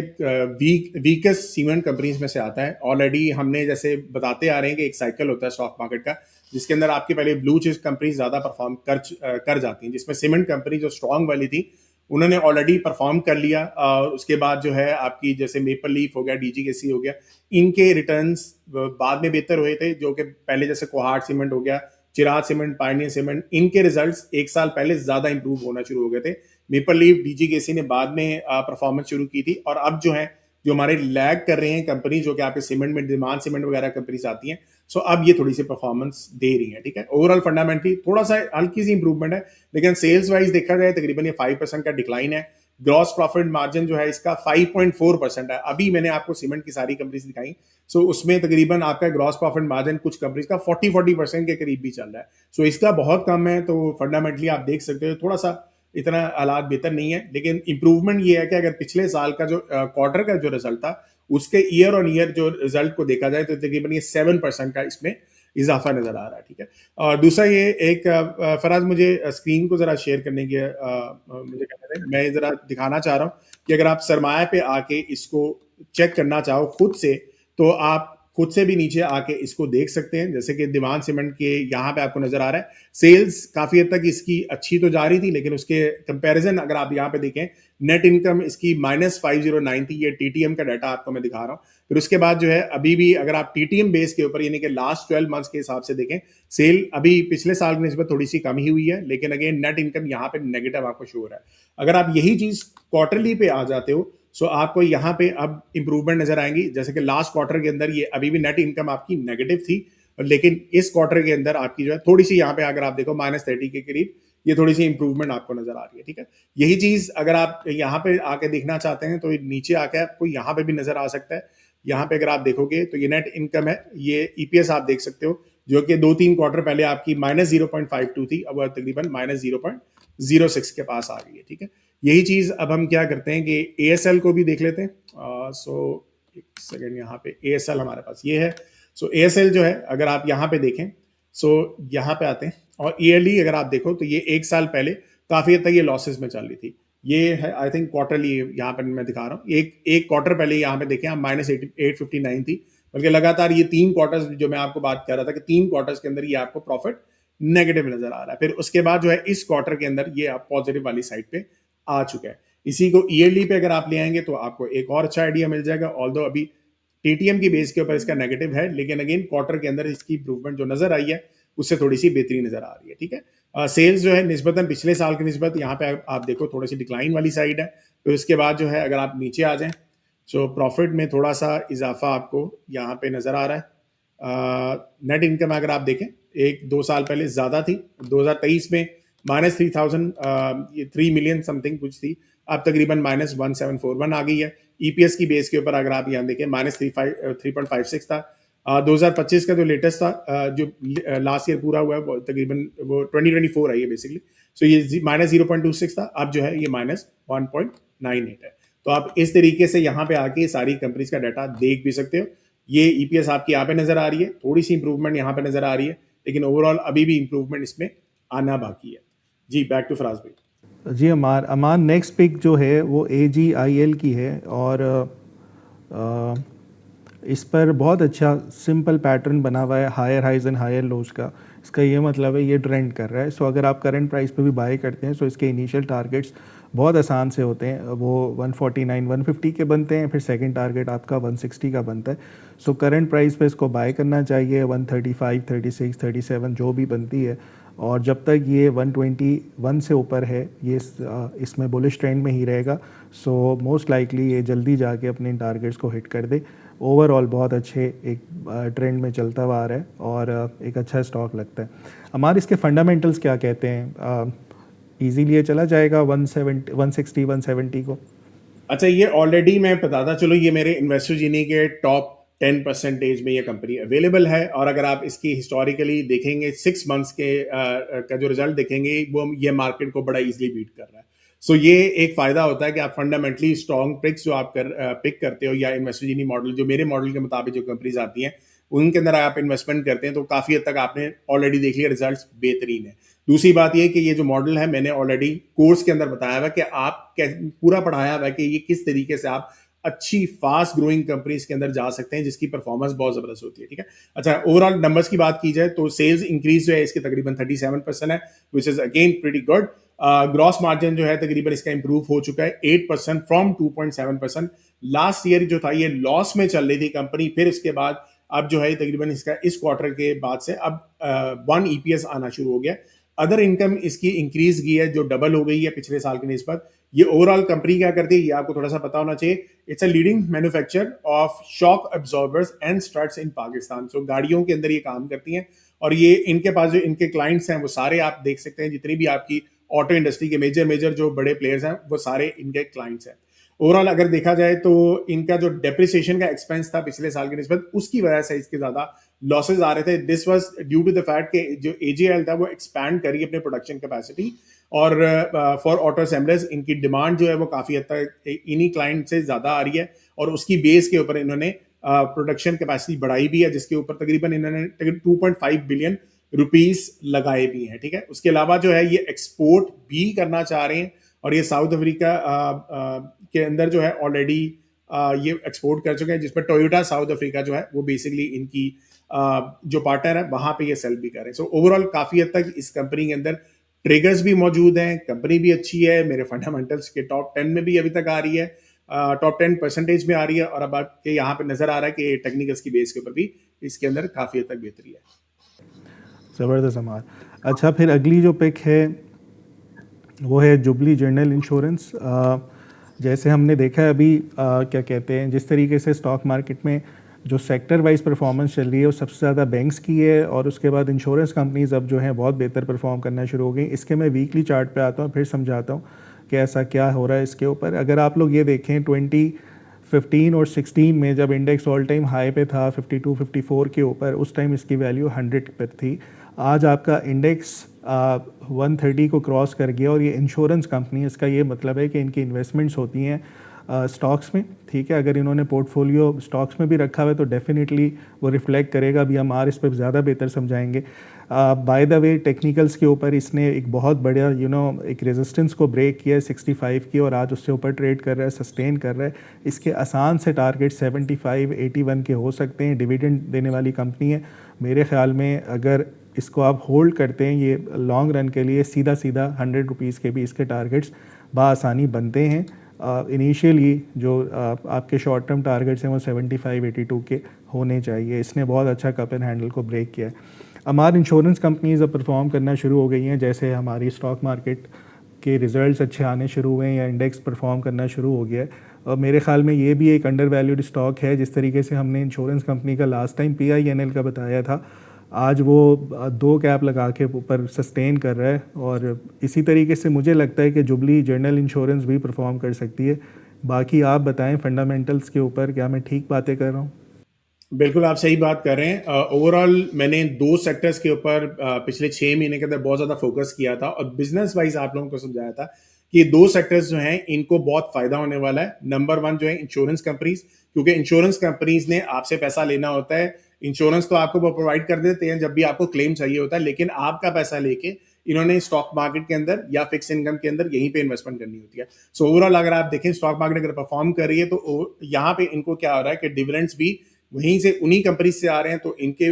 Speaker 1: वीकेस्ट सीमेंट कंपनीज में से आता है। ऑलरेडी हमने जैसे बताते आ रहे हैं कि एक साइकिल होता है स्टॉक मार्केट का, जिसके अंदर आपकी पहले ब्लू चिप कंपनीज ज्यादा परफॉर्म कर जाती हैं, जिसमें सीमेंट कंपनी जो स्ट्रॉन्ग वाली थी उन्होंने ऑलरेडी परफॉर्म कर लिया। उसके बाद जो है आपकी जैसे मेपल लीफ हो गया, डीजीकेसी हो गया, इनके रिटर्न्स बाद में बेहतर हुए थे, जो कि पहले जैसे कोहाट सीमेंट हो गया, चिराग सीमेंट, पायनियर सीमेंट, इनके रिजल्ट्स एक साल पहले ज्यादा इंप्रूव होना शुरू हो गए थे। मेपल लीफ, डीजीकेसी ने बाद में परफॉर्मेंस शुरू की थी, और अब जो है जो हमारे लैग कर रहे हैं कंपनी, जो कि आपके सीमेंट में डिमांड सीमेंट वगैरह कंपनीज आती हैं, सो अब ये थोड़ी सी परफॉर्मेंस दे रही है। ठीक है, ओवरऑल फंडामेंटली थोड़ा सा हल्की सी इंप्रूवमेंट है, लेकिन सेल्स वाइज देखा जाए तकरीबन ये 5% का डिक्लाइन है। ग्रॉस प्रॉफिट मार्जिन जो है इसका 5.4% है। अभी मैंने आपको सीमेंट की सारी कंपनीज दिखाई, सो उसमें तकरीबन आपका ग्रॉस प्रॉफिट मार्जिन कुछ कंपनीज का 40% के करीब भी चल रहा है। सो इसका बहुत कम है, तो फंडामेंटली आप देख सकते हो थोड़ा सा इतना हालात बेहतर नहीं है, लेकिन इंप्रूवमेंट ये है कि अगर पिछले साल का जो क्वार्टर का जो रिजल्ट था उसके ईयर ऑन ईयर जो रिजल्ट को देखा जाए तो तकरीबन ये 7% का इसमें इजाफा नजर आ रहा है। ठीक है, और दूसरा ये एक फराज मुझे स्क्रीन को जरा शेयर करने की मुझे कहना है, मैं जरा दिखाना चाह रहा हूँ कि अगर आप सरमाया पे आके इसको चेक करना चाहो खुद से, तो आप खुद से भी नीचे आके इसको देख सकते हैं। जैसे कि दीवान सीमेंट के यहाँ पे आपको नजर आ रहा है सेल्स काफी हद तक इसकी अच्छी तो जा रही थी, लेकिन उसके कंपैरिजन अगर आप यहाँ पे देखें नेट इनकम इसकी -509 थी। ये टीटीएम का डाटा आपको मैं दिखा रहा हूँ। फिर उसके बाद जो है अभी भी अगर आप टीटीएम बेस के ऊपर यानी कि लास्ट 12 मंथ्स के हिसाब से देखें, सेल अभी पिछले साल की निस्बत थोड़ी सी कम ही हुई है, लेकिन अगेन नेट इनकम यहाँ पे नेगेटिव आपको शो हो रहा है। अगर आप यही चीज क्वार्टरली पे आ जाते हो, सो आपको यहाँ पे अब इंप्रूवमेंट नजर आएंगी। जैसे कि लास्ट क्वार्टर के अंदर ये अभी भी नेट इनकम आपकी नेगेटिव थी, लेकिन इस क्वार्टर के अंदर आपकी जो है थोड़ी सी यहाँ पे अगर आप देखो -30 के करीब ये थोड़ी सी इंप्रूवमेंट आपको नजर आ रही है। ठीक है, यही चीज अगर आप यहाँ पे आके देखना चाहते हैं तो नीचे आके आपको यहाँ पे भी नजर आ सकता है। यहाँ पे अगर आप देखोगे तो ये नेट इनकम है, ये ईपीएस आप देख सकते हो, जो कि 2-3 क्वार्टर पहले आपकी -0.52 थी, अब तकरीबन -0.06 के पास आ गई है। ठीक है, यही चीज अब हम क्या करते हैं कि एएसएल को भी देख लेते हैं। सो एक सेकेंड, यहाँ पे एएसएल हमारे पास ये है। सो एएसएल जो है अगर आप यहाँ पे देखें, सो यहाँ पे आते हैं और ईयरली अगर आप देखो तो ये एक साल पहले काफी हद तक ये लॉसेस में चल रही थी। ये है आई थिंक क्वार्टरली यहाँ पे मैं दिखा रहा हूँ, एक क्वार्टर पहले यहाँ पे देखें आप -859 थी, बल्कि लगातार ये 3 क्वार्टर्स जो मैं आपको बात कर रहा था कि 3 क्वार्टर्स के अंदर ये आपको प्रॉफिट नेगेटिव नजर आ रहा है, फिर उसके बाद जो है इस क्वार्टर के अंदर ये आप पॉजिटिव वाली साइड पे आ चुका है। इसी को ईयरली पे अगर आप ले आएंगे तो आपको एक और अच्छा आइडिया मिल जाएगा। ऑल्दो अभी टीटीएम की बेस के ऊपर इसका नेगेटिव है, लेकिन अगेन क्वार्टर के अंदर इसकी इंप्रूवमेंट जो नजर आई है उससे थोड़ी सी बेहतरी नजर आ रही है। ठीक है, सेल्स जो है निस्बतन पिछले साल की निस्बत यहाँ पे आप देखो थोड़ी सी डिक्लाइन वाली साइड है। तो इसके बाद जो है अगर आप नीचे आ जाएं तो प्रॉफिट में थोड़ा सा इजाफा आपको यहाँ पे नजर आ रहा है। नेट इनकम अगर आप देखें 1-2 साल पहले ज्यादा थी, 2023 में -3 मिलियन समथिंग कुछ थी, अब तकरीबन -1741 आ गई है। ईपीएस की बेस के ऊपर अगर आप यहाँ देखें -3.56 था। 2025 का जो लेटेस्ट था, जो लास्ट ईयर पूरा हुआ है वो तकरीबन वो 2024 है ये बेसिकली। सो ये -0.26 था, अब जो है ये -1.98 है। तो आप इस तरीके से यहाँ पे आके सारी कंपनीज का डाटा देख भी सकते हो। ये ईपीएस आपकी यहाँ पे नजर आ रही है, थोड़ी सी इंप्रूवमेंट यहाँ पे नजर आ रही है, लेकिन ओवरऑल अभी भी इंप्रूवमेंट इसमें आना बाकी है। जी, बैक टू फराज भाई।
Speaker 2: जी अमान नेक्स्ट पिक जो है वो AGIL की है और इस पर बहुत अच्छा सिंपल पैटर्न बना हुआ है higher highs and higher lows का। इसका ये मतलब है ये ट्रेंड कर रहा है। सो अगर आप करंट प्राइस पे भी बाय करते हैं, सो इसके इनिशियल टारगेट्स बहुत आसान से होते हैं, वो 149 150 के बनते हैं, फिर सेकंड टारगेट आपका 160 का बनता है। सो करंट प्राइस पे इसको बाय करना चाहिए, 135 36 37 जो भी बनती है, और जब तक ये 121 से ऊपर है ये इसमें बुलिश ट्रेंड में ही रहेगा। सो मोस्ट लाइकली ये जल्दी जाके अपने टारगेट्स को हिट कर दे। ओवरऑल बहुत अच्छे एक ट्रेंड में चलता हुआ आ रहा है और एक अच्छा स्टॉक लगता है। हमारे इसके फंडामेंटल्स क्या कहते हैं? इजीली ये चला जाएगा 170 160 170 को?
Speaker 1: अच्छा, ये ऑलरेडी मैं बताता चलो, ये मेरे इन्वेस्टर जीनी के टॉप 10% में ये कंपनी अवेलेबल है। और अगर आप इसकी हिस्टोरिकली देखेंगे 6 मंथ्स के का जो रिजल्ट देखेंगे वो ये मार्केट को बड़ा इजीली बीट कर रहा है। सो ये एक फायदा होता है कि आप फंडामेंटली स्ट्रॉन्ग पिक्स जो आप पिक करते हो, या इन्वेस्टर जीनी मॉडल जो मेरे मॉडल के मुताबिक जो कंपनीज आती हैं उनके अंदर आप इन्वेस्टमेंट करते हैं तो काफी हद तक आपने ऑलरेडी देख लिया रिजल्ट्स बेहतरीन है। दूसरी बात यह कि ये जो मॉडल है मैंने ऑलरेडी कोर्स के अंदर बताया हुआ कि आप पूरा पढ़ाया हुआ है कि ये किस तरीके से आप अच्छी फास्ट ग्रोइंग कंपनीज के अंदर जा सकते हैं जिसकी परफॉर्मेंस बहुत जबरदस्त होती है। ठीक है, अच्छा, ओवरऑल नंबर्स की बात की जाए तो सेल्स इंक्रीज जो है इसके तकरीबन 37% है, विच is again pretty good. Gross margin जो है तकरीबन इसका इंप्रूव हो चुका है 8% फ्रॉम 2.7%। लास्ट ईयर जो था ये लॉस में चल रही थी कंपनी, फिर इसके बाद अब जो है तकरीबन इसका इस क्वार्टर के बाद से अब 1 EPS आना शुरू हो गया। अदर इनकम इसकी इंक्रीज की है जो डबल हो गई है पिछले साल की निस्बत। ये ओवरऑल कंपनी क्या करती है ये आपको थोड़ा सा पता होना चाहिए। It's a leading manufacturer of shock absorbers and struts in Pakistan. So गाड़ियों के अंदर ये काम करती हैं और ये इनके पास जो इनके क्लाइंट्स हैं वो सारे आप देख सकते हैं, जितनी भी आपकी ऑटो इंडस्ट्री के मेजर जो बड़े प्लेयर्स हैं वो सारे इनके क्लाइंट्स हैं। ओवरऑल अगर देखा जाए तो इनका जो डेप्रिसिएशन का एक्सपेंस था पिछले साल की निस्बत उसकी वजह से इसके ज्यादा लॉसेज आ रहे थे। This was due to the fact कि जो AGIL था वो एक्सपैंड करी अपने प्रोडक्शन कैपेसिटी, और फॉर ऑटो असेंबलर्स इनकी डिमांड जो है वो काफी हद तक इन्हीं क्लाइंट से ज्यादा आ रही है और उसकी बेस के ऊपर इन्होंने प्रोडक्शन कैपेसिटी बढ़ाई भी है, जिसके ऊपर तकरीबन इन्होंने 2.5 बिलियन रुपीस लगाए भी हैं। ठीक है, उसके अलावा जो है ये एक्सपोर्ट भी करना चाह रहे हैं और ये साउथ अफ्रीका के अंदर जो है ऑलरेडी ये एक्सपोर्ट कर चुके हैं, जिसमें टोयोटा साउथ अफ्रीका जो है वो बेसिकली इनकी जो पार्टनर है वहां पे ये सेल भी कर रहे हैं। सो ओवरऑल काफी हद तक इस कंपनी के अंदर ट्रिगर्स भी मौजूद हैं, कंपनी भी अच्छी है, मेरे फंडामेंटल्स के टॉप 10 में भी अभी तक आ रही है, टॉप 10% में आ रही है, और अब आपके यहाँ पे नजर आ रहा है कि टेक्निकल्स की बेस के ऊपर भी इसके अंदर काफी हद तक बेहतरी है।
Speaker 2: ज़बरदस्त अमार। अच्छा, फिर अगली जो पिक है वो है जुबली जनरल इंश्योरेंस। जैसे हमने देखा है अभी क्या कहते हैं, जिस तरीके से स्टॉक मार्केट में जो सेक्टर वाइज परफॉर्मेंस चल रही है वो सबसे ज़्यादा बैंक्स की है और उसके बाद इंश्योरेंस कंपनीज अब जो हैं बहुत बेहतर परफॉर्म करना शुरू हो गई। इसके मैं वीकली चार्ट पे आता हूँ फिर समझाता हूँ कि ऐसा क्या हो रहा है इसके ऊपर। अगर आप लोग ये देखें 2015 और 16 में जब इंडेक्स ऑल टाइम हाई पे था 52 54 के ऊपर, उस टाइम इसकी वैल्यू 100 पर थी। आज आपका इंडेक्स 130 को क्रॉस कर गया और ये इंश्योरेंस कंपनी, इसका ये मतलब है कि इनकी इन्वेस्टमेंट्स होती हैं स्टॉक्स में, ठीक है। अगर इन्होंने पोर्टफोलियो स्टॉक्स में भी रखा हुआ है तो डेफिनेटली वो रिफ्लेक्ट करेगा। अभी हम इस पर ज़्यादा बेहतर समझाएंगे। बाय द वे टेक्निकल्स के ऊपर इसने एक बहुत बढ़िया एक रेजिस्टेंस को ब्रेक किया है 65 की, और आज उससे ऊपर ट्रेड कर रहा है, सस्टेन कर रहा है। इसके आसान से टारगेट 75 81 के हो सकते हैं। डिविडेंड देने वाली कंपनी है। मेरे ख्याल में अगर इसको आप होल्ड करते हैं ये लॉन्ग रन के लिए, सीधा सीधा 100 रुपीज़ के भी इसके टारगेट्स बआसानी बनते हैं। इनिशियली जो आपके शॉर्ट टर्म टारगेट्स हैं वो 75 82 के होने चाहिए। इसने बहुत अच्छा कप एंड हैंडल को ब्रेक किया है। हमारी इंश्योरेंस कंपनीज अब परफॉर्म करना शुरू हो गई हैं। जैसे हमारी स्टॉक मार्केट के रिजल्ट्स अच्छे आने शुरू हुए हैं या इंडेक्स परफॉर्म करना शुरू हो गया है, और मेरे ख्याल में ये भी एक अंडर वैल्यूड स्टॉक है। जिस तरीके से हमने इंश्योरेंस कंपनी का लास्ट टाइम PINL का बताया था, आज वो 2 कैप लगा के ऊपर सस्टेन कर रहा है। और इसी तरीके से मुझे लगता है कि जुबली जनरल इंश्योरेंस भी परफॉर्म कर सकती है। बाकी आप बताएं फंडामेंटल्स के ऊपर, क्या मैं ठीक बातें कर रहा हूँ?
Speaker 1: बिल्कुल आप सही बात कर रहे हैं। ओवरऑल मैंने 2 सेक्टर्स के ऊपर पिछले 6 महीने के अंदर बहुत ज़्यादा फोकस किया था और बिजनेस वाइज आप लोगों को समझाया था कि 2 सेक्टर्स जो हैं इनको बहुत फायदा होने वाला है। नंबर 1 जो है इंश्योरेंस कंपनीज, क्योंकि इंश्योरेंस कंपनीज ने आपसे पैसा लेना होता है। इंश्योरेंस तो आपको वो प्रोवाइड कर देते हैं जब भी आपको क्लेम चाहिए होता है, लेकिन आपका पैसा लेके इन्होंने स्टॉक मार्केट के अंदर या फिक्स इनकम के अंदर यहीं पे इन्वेस्टमेंट करनी होती है। सो ओवरऑल अगर आप देखें स्टॉक मार्केट अगर परफॉर्म कर रही है तो यहाँ पे इनको क्या हो रहा है कि डिविडेंड्स भी वहीं से उन्हीं कंपनी से आ रहे हैं, तो इनके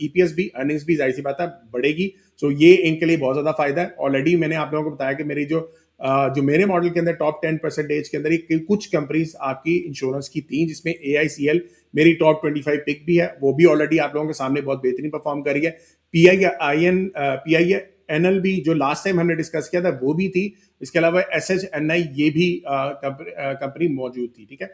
Speaker 1: EPS भी, अर्निंग्स भी जाहिर सी बात है बढ़ेगी। सो ये इनके लिए बहुत ज्यादा फायदा है। ऑलरेडी मैंने आप लोगों को बताया कि मेरी जो मेरे मॉडल के अंदर टॉप 10% के अंदर कुछ कंपनीज आपकी इंश्योरेंस की थी, जिसमें AICL मेरी टॉप 25 पिक भी है। वो भी ऑलरेडी आप लोगों के सामने बहुत बेहतरीन परफॉर्म कर रही है। PINL भी जो लास्ट टाइम हमने डिस्कस किया था वो भी थी। इसके अलावा SHNI ये भी कंपनी मौजूद थी, ठीक है।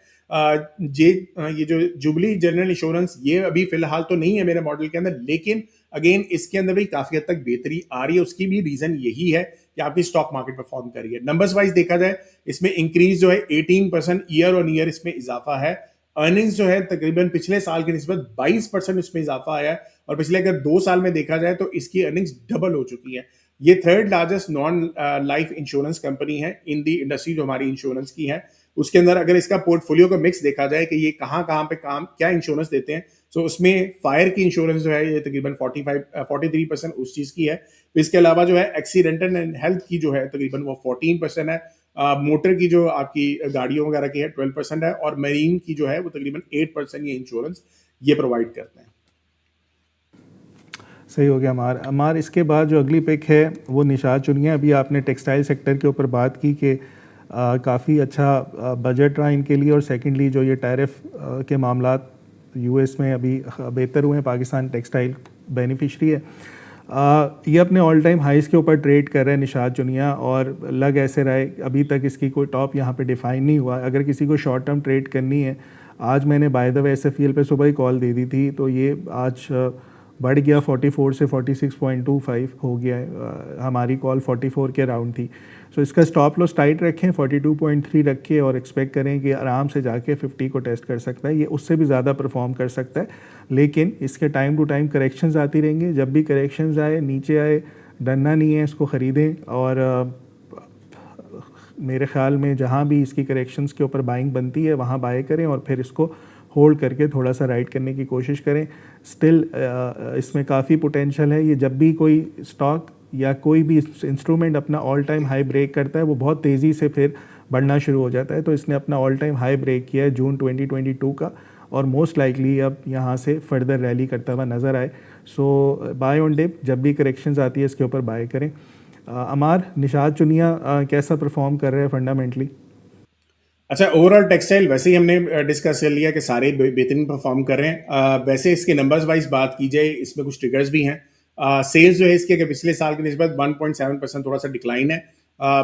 Speaker 1: ये जो जुबली जनरल इंश्योरेंस ये अभी फिलहाल तो नहीं है मेरे मॉडल के अंदर, लेकिन अगेन इसके अंदर भी काफी हद तक बेहतरी आ रही है। उसकी भी रीजन यही है कि आपकी स्टॉक मार्केट परफॉर्म कर रही है। नंबर्स वाइज देखा जाए इसमें इंक्रीज जो है 18% ईयर ऑन ईयर इसमें इजाफा है। अर्निंग्स जो है तकरीबन पिछले साल की निस्बत 22% इसमें इजाफा आया है, और पिछले अगर 2 साल में देखा जाए तो इसकी अर्निंग्स डबल हो चुकी है। ये third largest non life insurance company है इन दी इंडस्ट्री जो हमारी इंश्योरेंस की है। उसके अंदर अगर इसका पोर्टफोलियो का मिक्स देखा जाए कि ये कहाँ कहाँ पे काम क्या इंश्योरेंस देते हैं, तो उसमें फायर की इंश्योरेंस जो है ये तकरीबन 43% उस चीज की है। इसके अलावा जो है एक्सीडेंटल एंड हेल्थ की जो है तकरीबन वो 14% है। मोटर की जो आपकी गाड़ियों वगैरह की है 12% है, और मरीन की जो है वो तकरीबन 8% ये इंश्योरेंस ये प्रोवाइड करते हैं।
Speaker 2: सही हो गया अमार। इसके बाद जो अगली पिक है वो निशात चुनिया। अभी आपने टेक्सटाइल सेक्टर के ऊपर बात की कि काफ़ी अच्छा बजट रहा इनके लिए, और सेकेंडली जो ये टैरिफ के मामलात US में अभी बेहतर हुए हैं, पाकिस्तान टेक्सटाइल बेनिफिशरी है। ये अपने ऑल टाइम हाइस के ऊपर ट्रेड कर रहे हैं निशात चुनिया, और लग ऐसे रहा है अभी तक इसकी कोई टॉप यहाँ पे डिफाइन नहीं हुआ। अगर किसी को शॉर्ट टर्म ट्रेड करनी है, आज मैंने बाय द वे SFEL पे सुबह ही कॉल दे दी थी, तो ये आज बढ़ गया 44 से 46.25 हो गया है। हमारी कॉल 44 के अराउंड थी। सो इसका स्टॉप लॉस टाइट रखें, 42.3 रखें, और एक्सपेक्ट करें कि आराम से जाके 50 को टेस्ट कर सकता है। ये उससे भी ज़्यादा परफॉर्म कर सकता है, लेकिन इसके टाइम टू टाइम करेक्शंस आती रहेंगे। जब भी करेक्शंस आए, नीचे आए, डरना नहीं है, इसको ख़रीदें। और मेरे ख्याल में जहाँ भी इसकी करेक्शंस के ऊपर बाइंग बनती है वहाँ बाय करें, और फिर इसको होल्ड करके थोड़ा सा राइड करने की कोशिश करें। स्टिल इसमें काफ़ी पोटेंशियल है। ये जब भी कोई स्टॉक या कोई भी इंस्ट्रूमेंट अपना ऑल टाइम हाई ब्रेक करता है, वो बहुत तेज़ी से फिर बढ़ना शुरू हो जाता है। तो इसने अपना ऑल टाइम हाई ब्रेक किया है जून 2022 का, और मोस्ट लाइकली अब यहाँ से फर्दर रैली करता हुआ नज़र आए। सो बाय ऑन डिप, जब भी करेक्शंस आती है इसके ऊपर बाय करें। अमार, निशात चुनिया कैसा परफॉर्म कर रहे हैं फंडामेंटली?
Speaker 1: अच्छा, ओवरऑल टेक्सटाइल वैसे ही हमने डिस्कस कर लिया कि सारे बेहतरीन परफॉर्म कर रहे हैं। वैसे इसके नंबर्स वाइज बात की जाए, इसमें कुछ ट्रिगर्स भी हैं। सेल्स जो है इसके कि पिछले साल की निस्बत 1.7% थोड़ा सा डिक्लाइन है।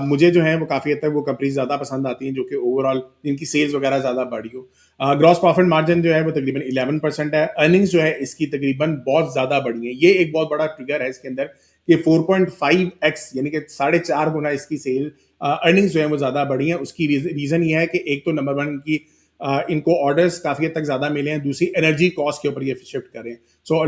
Speaker 1: मुझे जो है वो काफ़ी हद तक वो कंपनीज ज़्यादा पसंद आती हैं जो कि ओवरऑल इनकी सेल्स वगैरह ज़्यादा बढ़ी हो। ग्रॉस प्रॉफिट मार्जिन जो है वो तकरीबन 11% है। अर्निंग्स जो है इसकी तकरीबन बहुत ज़्यादा बढ़ी है। ये एक बहुत बड़ा ट्रिगर है इसके अंदर कि 4.5x यानी कि 4.5 गुना इसकी सेल अर्निंग्स जो है वो ज़्यादा बढ़ी हैं। उसकी रीज़न ये है कि एक तो नंबर 1 की इनको ऑर्डर्स काफ़ी हद तक ज़्यादा मिले हैं, दूसरी एनर्जी कॉस्ट के ऊपर ये शिफ्ट करें। सो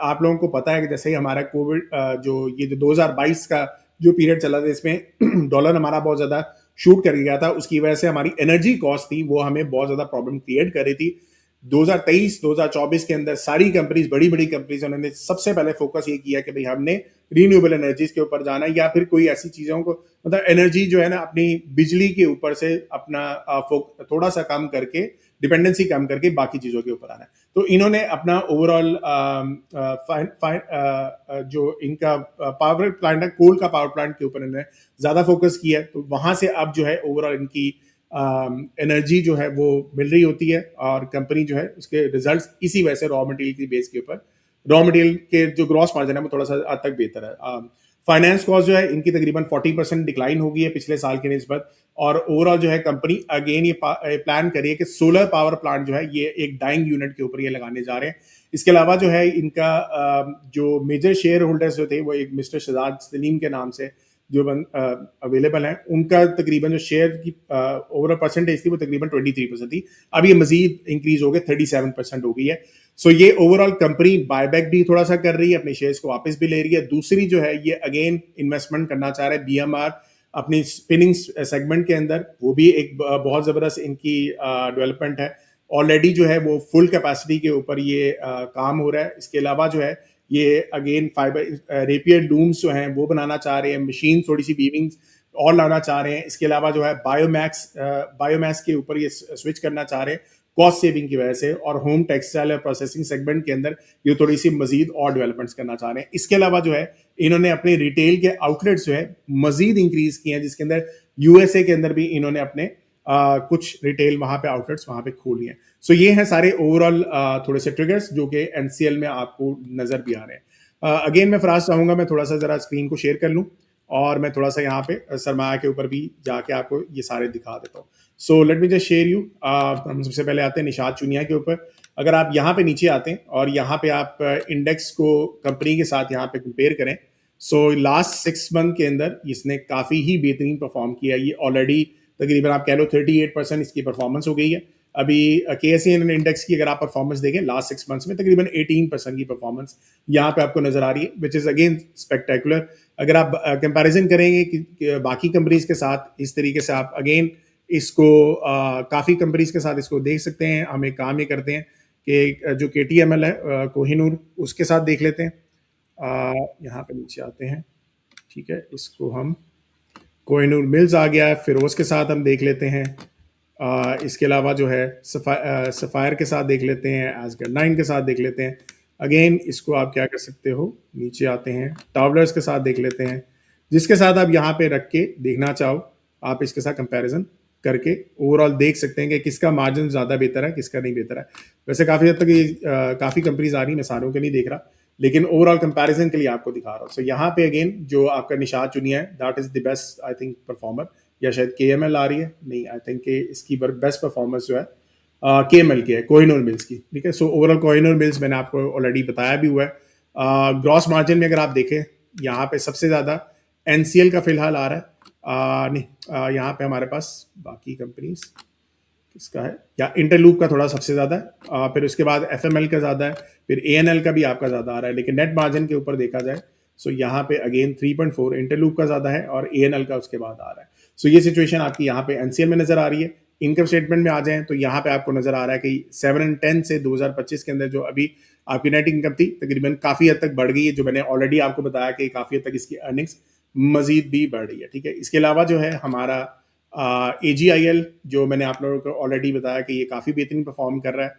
Speaker 1: आप लोगों को पता है कि जैसे ही हमारा कोविड जो 2022 का जो पीरियड चला था, इसमें डॉलर हमारा बहुत ज़्यादा शूट कर गया था, उसकी वजह से हमारी एनर्जी कॉस्ट थी वो हमें बहुत ज्यादा प्रॉब्लम क्रिएट कर रही थी। 2023-2024 के अंदर सारी कंपनीज, बड़ी बड़ी कंपनीज, उन्होंने सबसे पहले फोकस ये किया कि भाई हमने रीन्यूएबल एनर्जीज के ऊपर जाना है, या फिर कोई ऐसी चीजों को, मतलब एनर्जी जो है ना अपनी बिजली के ऊपर से अपना थोड़ा सा कम करके, डिपेंडेंसी कम करके बाकी चीजों के ऊपर आना है। तो इन्होंने अपना ओवरऑल जो इनका पावर प्लांट है, कोल का पावर प्लांट के ऊपर इन्होंने ज्यादा फोकस किया है। तो वहां से अब जो है ओवरऑल इनकी एनर्जी जो है वो मिल रही होती है, और कंपनी जो है उसके रिजल्ट्स इसी वजह से रॉ मटेरियल की बेस के ऊपर, रॉ मटेरियल के जो ग्रॉस मार्जिन है वो थोड़ा सा हद तक बेहतर है। फाइनेंस कॉस्ट जो है इनकी तकरीबन 40% डिक्लाइन हो गई है पिछले साल के निस्बत, और ओवरऑल जो है कंपनी अगेन ये प्लान करिए कि सोलर पावर प्लांट जो है ये एक डाइंग यूनिट के ऊपर ये लगाने जा रहे हैं। इसके अलावा जो है इनका जो मेजर शेयर होल्डर्स जो थे वो एक मिस्टर शहजाद सलीम के नाम से जो अवेलेबल हैं, उनका तकरीबन जो शेयर की ओवरऑल परसेंटेज थी वो तकरीबन 23% थी, अब ये मजीद इंक्रीज हो गए 37% हो गई है। सो ये ओवरऑल कंपनी बायबैक भी थोड़ा सा कर रही है, अपने शेयर्स को वापस भी ले रही है। दूसरी जो है ये अगेन इन्वेस्टमेंट करना चाह रहे हैं BMR अपनी स्पिनिंग सेगमेंट के अंदर, वो भी एक बहुत जबरदस्त इनकी डेवलपमेंट है। ऑलरेडी जो है वो फुल कैपेसिटी के ऊपर ये काम हो रहा है। इसके अलावा जो है ये अगेन फाइबर रेपियर लूम्स जो हैं वो बनाना चाह रहे हैं, मशीन थोड़ी सी वीविंग और लाना चाह रहे हैं। इसके अलावा जो है बायोमास के ऊपर ये स्विच करना चाह रहे हैं कॉस्ट सेविंग की वजह से, और होम टेक्सटाइल और प्रोसेसिंग सेगमेंट के अंदर ये थोड़ी सी मजीद और डेवलपमेंट्स करना चाह रहे हैं। इसके अलावा जो है इन्होंने अपने रिटेल के आउटलेट्स जो है मजीद इंक्रीज किए हैं, जिसके अंदर USA के अंदर भी इन्होंने अपने कुछ रिटेल वहां पे आउटलेट्स वहां पे खोली हैं। सो ये हैं सारे ओवरऑल थोड़े से ट्रिगर्स जो कि NCL में आपको नजर भी आ रहे हैं। अगेन मैं फराज चाहूंगा मैं थोड़ा सा जरा स्क्रीन को शेयर कर लूं, और मैं थोड़ा सा यहाँ पे सरमाया के ऊपर भी जाके आपको ये सारे दिखा देता हूँ। So let me just share you. हम सबसे पहले आते हैं निशात चुनिया के ऊपर। अगर आप यहाँ पे नीचे आते हैं और यहाँ पे आप इंडेक्स को कंपनी के साथ यहाँ पे कंपेयर करें, सो लास्ट 6 मंथ के अंदर इसने काफी ही बेहतरीन परफॉर्म किया। ये ऑलरेडी तकरीबन आप कह लो 38% इसकी परफॉर्मेंस हो गई है। अभी KSE इंडेक्स की अगर आप परफॉर्मेंस देखें लास्ट 6 मंथ्स में तकरीबन 18% की परफॉर्मेंस यहाँ पे आपको नजर आ रही है, विच इज अगेन स्पेक्टेकुलर। अगर आप कंपैरिजन करेंगे कि बाकी कंपनीज के साथ, इस तरीके से आप अगेन इसको काफ़ी कंपनीज के साथ इसको देख सकते हैं। हम एक काम ये करते हैं कि जो KTML है कोहिनूर, उसके साथ देख लेते हैं। यहाँ पे नीचे आते हैं, ठीक है, इसको हम कोहिनूर मिल्स आ गया है, फिरोज के साथ हम देख लेते हैं। इसके अलावा जो है सफ़ायर के साथ देख लेते हैं, एसगर्ड 9 के साथ देख लेते हैं। अगेन इसको आप क्या कर सकते हो, नीचे आते हैं टावलर्स के साथ देख लेते हैं। जिसके साथ आप यहाँ पे रख के देखना चाहो आप इसके साथ कंपैरिजन करके ओवरऑल देख सकते हैं कि किसका मार्जिन ज़्यादा बेहतर है, किसका नहीं बेहतर है। वैसे काफ़ी हद तक ये काफ़ी कंपनीज आ रही, मैं सारों के नहीं देख रहा, लेकिन ओवरऑल कंपैरिजन के लिए आपको दिखा रहा हूँ। सो यहाँ पे अगेन जो आपका निशात चुनिया है, that is the best I think performer, या शायद KML आ रही है, नहीं आई थिंक कि इसकी बेस्ट परफॉर्मेंस जो है KML की है, कोहिनूर मिल्स की, ठीक है। सो ओवरऑल कोहिनूर मिल्स मैंने आपको ऑलरेडी बताया भी हुआ है। ग्रॉस मार्जिन में अगर आप देखें यहाँ पे सबसे ज़्यादा NCL का फिलहाल आ रहा है, नहीं यहाँ पे हमारे पास बाकी कंपनीज किसका है, या इंटरलूप का थोड़ा सबसे ज़्यादा है, फिर उसके बाद FML का ज़्यादा है, फिर ANL का भी आपका ज़्यादा आ रहा है। लेकिन नेट मार्जिन के ऊपर देखा जाए सो यहाँ पे अगेन 3.4 इंटरलूप का ज़्यादा है और ANL का उसके बाद आ रहा है। सो ये सिचुएशन आपकी यहाँ पे NCL में नज़र आ रही है। इनकम स्टेटमेंट में आ जाएं तो यहाँ पे आपको नज़र आ रहा है कि 7 और 10 से 2025 के अंदर जो अभी आपकी नेट इनकम थी तकरीबन काफ़ी हद तक बढ़ गई है, जो मैंने ऑलरेडी आपको बताया कि काफ़ी हद तक इसकी अर्निंग्स मजीद भी बढ़ रही है, ठीक है। इसके अलावा जो है हमारा AGIL जो मैंने आप लोगों को ऑलरेडी बताया कि ये काफ़ी बेहतरीन परफॉर्म कर रहा है।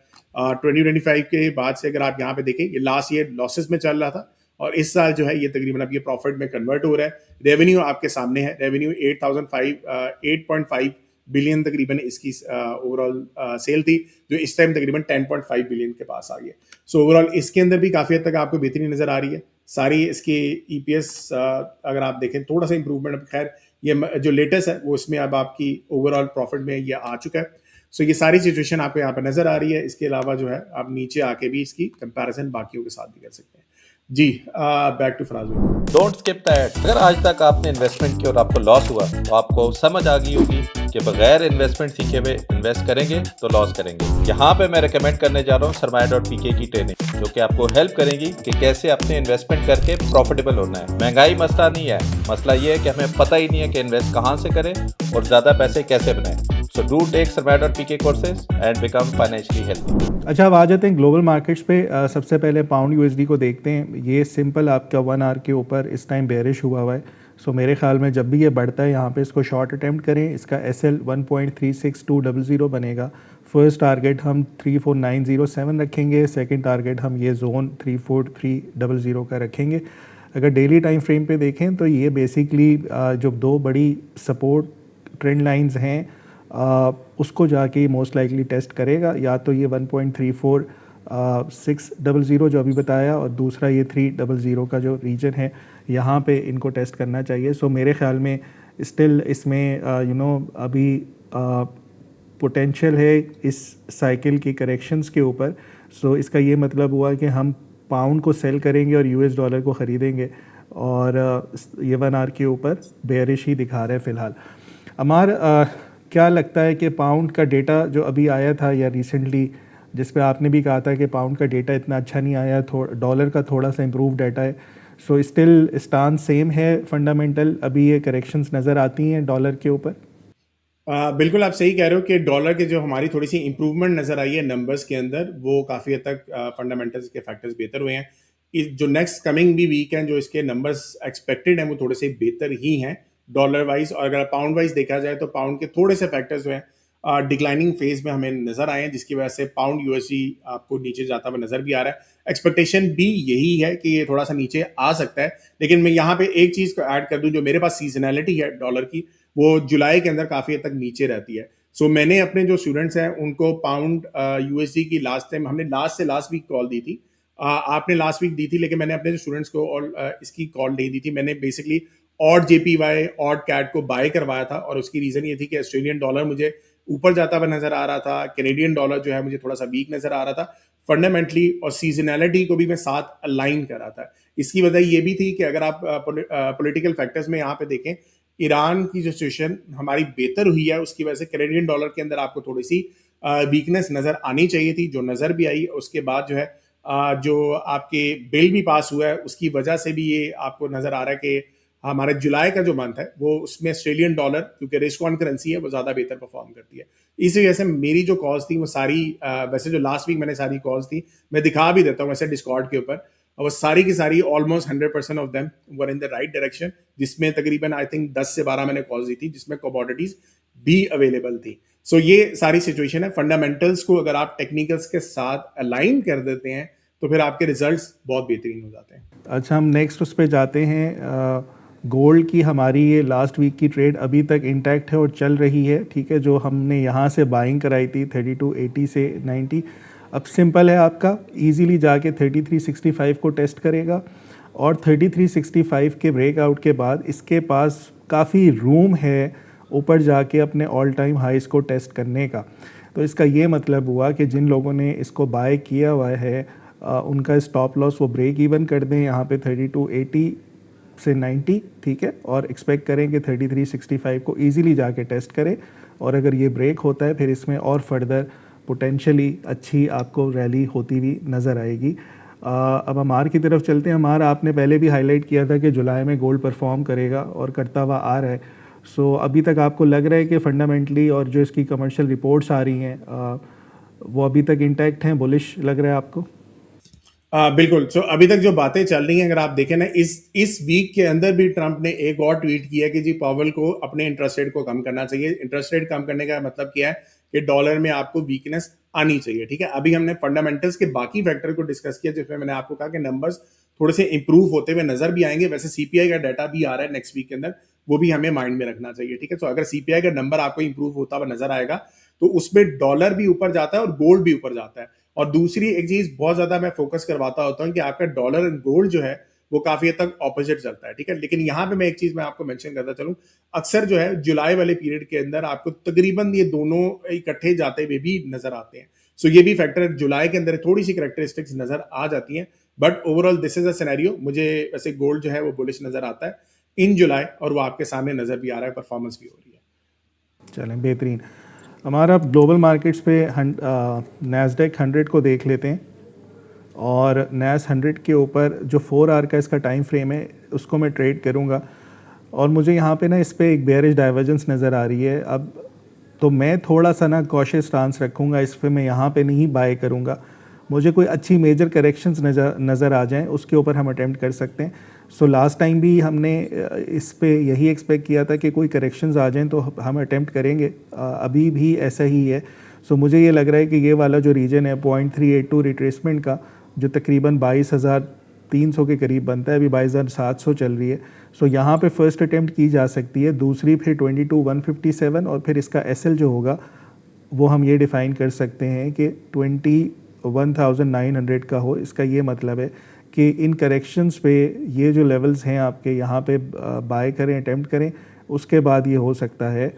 Speaker 1: 2025 के बाद से अगर आप यहाँ पे देखें, ये लास्ट ईयर लॉसेस में चल रहा था और इस साल जो है ये तकरीबन अब ये प्रॉफिट में कन्वर्ट हो रहा है। रेवेन्यू आपके सामने है, रेवेन्यू 8.5 बिलियन तकरीबन इसकी ओवरऑल सेल थी, जो इस टाइम तकरीबन 10.5 बिलियन के पास आ गई है। सो ओवरऑल इसके अंदर भी काफ़ी हद तक आपको बेहतरीन नज़र आ रही है। सारी इसके EPS अगर आप देखें थोड़ा सा इंप्रूवमेंट, खैर ये जो लेटेस्ट है वो इसमें अब आपकी ओवरऑल प्रॉफिट में ये आ चुका है। सो ये सारी सिचुएशन आपको यहाँ पर नज़र आ रही है। इसके अलावा जो है आप नीचे आके भी इसकी कंपैरिजन बाकियों के साथ भी कर सकते हैं। जी back to Faraz.
Speaker 3: Don't skip that. अगर आज तक आपने इन्वेस्टमेंट की और आपको लॉस हुआ तो आपको समझ आ गई होगी कि बगैर इन्वेस्टमेंट सीखे हुए इन्वेस्ट करेंगे तो लॉस करेंगे। यहाँ पे मैं रेकमेंड करने जा रहा हूँ सरमाया.pk की ट्रेनिंग, जो कि आपको हेल्प करेगी कि कैसे अपने इन्वेस्टमेंट करके प्रॉफिटेबल होना है। महंगाई मसला नहीं है, मसला ये है कि हमें पता ही नहीं है कि इन्वेस्ट कहाँ से करें और ज़्यादा पैसे कैसे बनाएं। So do take सरमाया.pk courses and become financially healthy।
Speaker 2: अच्छा, अब आ जाते हैं ग्लोबल मार्केट्स पे। सबसे पहले पाउंड यूएसडी को देखते हैं। ये सिंपल आपका 1 आवर के ऊपर इस टाइम बेयरिश हुआ है। सो मेरे ख्याल में जब भी ये बढ़ता है यहाँ पे इसको शॉर्ट अटैम्प्ट करें। इसका SL 1.36200 बनेगा। फर्स्ट टारगेट हम 34907 रखेंगे, सेकंड टारगेट हम ये जोन 34300 का रखेंगे। अगर डेली टाइम फ्रेम पे देखें तो ये बेसिकली जो दो बड़ी सपोर्ट ट्रेंड लाइंस हैं उसको जाके मोस्ट लाइकली टेस्ट करेगा। या तो ये 1.34600 जो अभी बताया, और दूसरा ये 300 का जो रीजन है यहाँ पे इनको टेस्ट करना चाहिए। सो मेरे ख्याल में स्टिल इसमें अभी पोटेंशियल है इस साइकिल की करेक्शंस के ऊपर। सो इसका ये मतलब हुआ कि हम पाउंड को सेल करेंगे और US डॉलर को ख़रीदेंगे, और ये 1 आवर के ऊपर बेयरिश ही दिखा रहे हैं फ़िलहाल। अमार, क्या लगता है कि पाउंड का डेटा जो अभी आया था या रिसेंटली, जिस पे आपने भी कहा था कि पाउंड का डेटा इतना अच्छा नहीं आया, डॉलर का थोड़ा सा इम्प्रूव डाटा है, सो स्टिल स्टांस सेम है फंडामेंटल? अभी ये करेक्शंस नज़र आती हैं डॉलर के ऊपर?
Speaker 1: बिल्कुल आप सही कह रहे हो कि डॉलर के जो हमारी थोड़ी सी इंप्रूवमेंट नज़र आई है नंबर्स के अंदर, वो काफ़ी हद तक फंडामेंटल्स के फैक्टर्स बेहतर हुए हैं। जो नेक्स्ट कमिंग भी वीक हैं, जो इसके नंबर्स एक्सपेक्टेड हैं, वो थोड़े से बेहतर ही हैं डॉलर वाइज। और अगर पाउंड वाइज देखा जाए तो पाउंड के थोड़े से फैक्टर्स जो हैं डिक्लाइनिंग फेज में हमें नजर आए हैं, जिसकी वजह से पाउंड यूएसडी आपको नीचे जाता हुआ नजर भी आ रहा है। एक्सपेक्टेशन भी यही है कि ये थोड़ा सा नीचे आ सकता है, लेकिन मैं यहाँ पे एक चीज को ऐड कर दूं, जो मेरे पास सीजनैलिटी है डॉलर की, वो जुलाई के अंदर काफी हद तक नीचे रहती है। सो मैंने अपने जो स्टूडेंट्स हैं उनको पाउंड यूएसडी की लास्ट टाइम हमने लास्ट वीक कॉल दी थी। आपने लास्ट वीक दी थी, लेकिन मैंने अपने जो स्टूडेंट्स को और इसकी कॉल नहीं दी थी। मैंने बेसिकली ऑड JPY ऑड कैट को बाय करवाया था, और उसकी रीजन ये थी कि ऑस्ट्रेलियन डॉलर मुझे ऊपर जाता हुआ नजर आ रहा था, कैनेडियन डॉलर जो है मुझे थोड़ा सा वीक नजर आ रहा था फंडामेंटली, और सीजनैलिटी को भी मैं साथ अलाइन कर रहा था। इसकी वजह ये भी थी कि अगर आप पॉलिटिकल फैक्टर्स में यहाँ पे देखें, ईरान की जो सिचुएशन हमारी बेहतर हुई है, उसकी वजह से कैनेडियन डॉलर के अंदर आपको थोड़ी सी वीकनेस नजर आनी चाहिए थी, जो नजर भी आई। उसके बाद जो है जो आपके बिल भी पास हुआ है, उसकी वजह से भी ये आपको नजर आ रहा है कि हमारे जुलाई का जो मंथ है वो उसमें ऑस्ट्रेलियन डॉलर, क्योंकि रिस्क ऑन करेंसी है, वो ज्यादा बेहतर परफॉर्म करती है। इसी वजह से मेरी जो कॉल्स थी वो सारी वैसे जो लास्ट वीक मैंने सारी कॉल्स थी मैं दिखा भी देता हूँ वैसे डिस्कॉर्ड के ऊपर, और वो सारी की सारी almost 100% of them were in the right direction, जिसमें तकरीबन आई थिंक 10 से 12 मैंने कॉल्स दी थी जिसमें कमोडिटीज भी अवेलेबल थी। सो ये सारी सिचुएशन है। फंडामेंटल्स को अगर आप टेक्निकल्स के साथ अलाइन कर देते हैं तो फिर आपके रिजल्ट्स बहुत बेहतरीन हो जाते हैं।
Speaker 2: अच्छा, हम नेक्स्ट उस पर जाते हैं। गोल्ड की हमारी ये लास्ट वीक की ट्रेड अभी तक इंटैक्ट है और चल रही है, ठीक है। जो हमने यहाँ से बाइंग कराई थी 3280 से 90, अब सिंपल है, आपका इजीली जाके 3365 को टेस्ट करेगा, और 3365 के ब्रेकआउट के बाद इसके पास काफ़ी रूम है ऊपर जाके अपने ऑल टाइम हाइस को टेस्ट करने का। तो इसका ये मतलब हुआ कि जिन लोगों ने इसको बाय किया हुआ है उनका स्टॉप लॉस वो ब्रेक इवन कर दें यहाँ पे 3280 से 90, ठीक है, और एक्सपेक्ट करें कि 3365 को इजीली जाके टेस्ट करें, और अगर ये ब्रेक होता है फिर इसमें और फर्दर पोटेंशियली अच्छी आपको रैली होती हुई नज़र आएगी। अब अमार की तरफ चलते हैं। अमार, आपने पहले भी हाईलाइट किया था कि जुलाई में गोल्ड परफॉर्म करेगा और करता हुआ आ रहा है। सो अभी तक आपको लग रहा है कि फंडामेंटली और जो इसकी कमर्शियल रिपोर्ट्स आ रही हैं वो अभी तक इंटैक्ट हैं, बुलिश लग रहा है आपको?
Speaker 1: बिल्कुल। सो अभी तक जो बातें चल रही हैं, अगर आप देखें ना, इस वीक के अंदर भी ट्रंप ने एक और ट्वीट किया कि जी पावेल को अपने इंटरेस्ट रेट को कम करना चाहिए। इंटरेस्ट रेट कम करने का मतलब क्या है कि डॉलर में आपको वीकनेस आनी चाहिए, ठीक है। अभी हमने फंडामेंटल्स के बाकी फैक्टर को डिस्कस किया, जिसमें मैंने आपको कहा कि नंबर्स थोड़े से इंप्रूव होते हुए नजर भी आएंगे। वैसे CPI का डाटा भी आ रहा है नेक्स्ट वीक के अंदर, वो भी हमें माइंड में रखना चाहिए, ठीक है। तो अगर CPI का नंबर आपको इंप्रूव होता हुआ नजर आएगा तो उसमें डॉलर भी ऊपर जाता है और गोल्ड भी ऊपर जाता है। और दूसरी एक चीज बहुत ज्यादा मैं फोकस करवाता होता हूँ कि आपका डॉलर एंड गोल्ड जो है वो काफी हद तक ऑपोजिट चलता है, ठीक है। लेकिन यहाँ पे मैं एक चीज मैं आपको मेंशन करता चलूं, अक्सर जो है जुलाई वाले पीरियड के अंदर आपको तकरीबन ये दोनों इकट्ठे जाते हुए भी नजर आते हैं। सो ये भी फैक्टर जुलाई के अंदर थोड़ी सी कैरेक्टरिस्टिक्स नजर आ जाती हैं, but overall this is a scenario. मुझे वैसे गोल्ड जो है वो बुलिश नजर आता है इन जुलाई, और वो आपके सामने नजर भी आ रहा है, परफॉर्मेंस भी हो रही है।
Speaker 2: चलें, बेहतरीन। हमारा ग्लोबल मार्केट्स पे नैस्डैक 100 को देख लेते हैं, और नैस 100 के ऊपर जो 4 आवर का इसका टाइम फ्रेम है उसको मैं ट्रेड करूँगा, और मुझे यहाँ पे ना इस पे एक बेयरिश डाइवर्जेंस नज़र आ रही है। अब तो मैं थोड़ा सा ना कॉशियस स्टांस रखूँगा इस पे, मैं यहाँ पे नहीं बाय करूँगा। मुझे कोई अच्छी मेजर करेक्शंस नज़र आ जाएं, उसके ऊपर हम अटेम्प्ट कर सकते हैं। सो लास्ट टाइम भी हमने इस पे यही एक्सपेक्ट किया था कि कोई करेक्शंस आ जाएं तो हम अटेम्प्ट करेंगे। अभी भी ऐसा ही है। सो मुझे ये लग रहा है कि ये वाला जो रीजन है 0.382 रिट्रेसमेंट का, जो तकरीबन 22,300 के करीब बनता है, अभी 22,700 चल रही है। सो यहाँ पे फर्स्ट अटेम्प्ट की जा सकती है, दूसरी फिर 22,157, और फिर इसका एसएल जो होगा वो हम ये डिफ़ाइन कर सकते हैं कि 21,900 का हो। इसका ये मतलब है कि इन करेक्शंस पे ये जो लेवल्स हैं आपके, यहाँ पे बाय करें, अटेम्प्ट करें। उसके बाद ये हो सकता है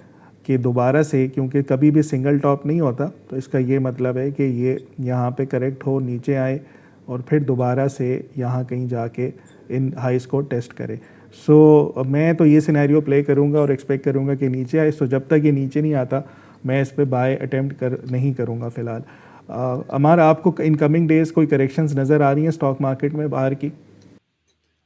Speaker 2: कि दोबारा से, क्योंकि कभी भी सिंगल टॉप नहीं होता, तो इसका ये मतलब है कि ये यहाँ पे करेक्ट हो, नीचे आए, और फिर दोबारा से यहाँ कहीं जाके इन हाइस को टेस्ट करे। सो मैं तो ये सिनेरियो प्ले करूँगा और एक्सपेक्ट करूँगा कि नीचे आए। सो जब तक ये नीचे नहीं आता मैं इस पे बाय अटेम्प्ट नहीं करूँगा फ़िलहाल। अमार, आपको इन कमिंग डेज़ कोई करेक्शंस नज़र आ रही हैं स्टॉक मार्केट में बाहर की?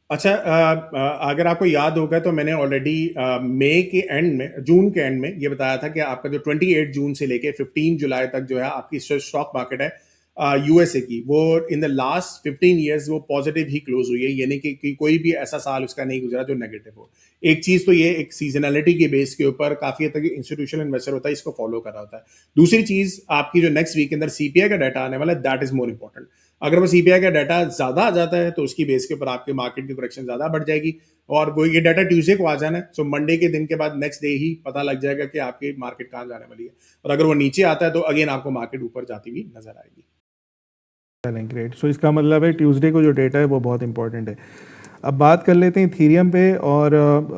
Speaker 1: अच्छा, अगर आपको याद होगा तो मैंने ऑलरेडी मई के एंड में, जून के एंड में ये बताया था कि आपका जो 28 जून से लेके 15 जुलाई तक जो है आपकी स्टॉक मार्केट है यूएसए की, वो इन द लास्ट 15 इयर्स वो पॉजिटिव ही क्लोज हुई है, यानी कि कोई भी ऐसा साल उसका नहीं गुजरा जो नेगेटिव हो। एक चीज तो ये, एक सीजनलिटी के बेस के ऊपर काफी हद तक इंस्टीट्यूशनल इन्वेस्टर होता है, इसको फॉलो कर रहा होता है। दूसरी चीज, आपकी जो नेक्स्ट वीक के अंदर सीपीआई का डाटा आने वाला है, दैट इज मोर इंपॉर्टेंट। अगर वो सीपीआई का डाटा ज्यादा आ जाता है तो उसकी बेस के ऊपर आपके मार्केट की करेक्शन ज्यादा बढ़ जाएगी, और वो ये डाटा ट्यूसडे को आ जाना है, सो मंडे के दिन के बाद नेक्स्ट डे ही पता लग जाएगा कि आपकी मार्केट कहाँ जाने वाली है। और अगर वो नीचे आता है तो अगेन आपको मार्केट ऊपर जाती हुई नजर आएगी।
Speaker 2: चलें, ग्रेट। सो इसका मतलब है ट्यूसडे को जो डेटा है वो बहुत इंपॉर्टेंट है। अब बात कर लेते हैं इथीरियम पे, और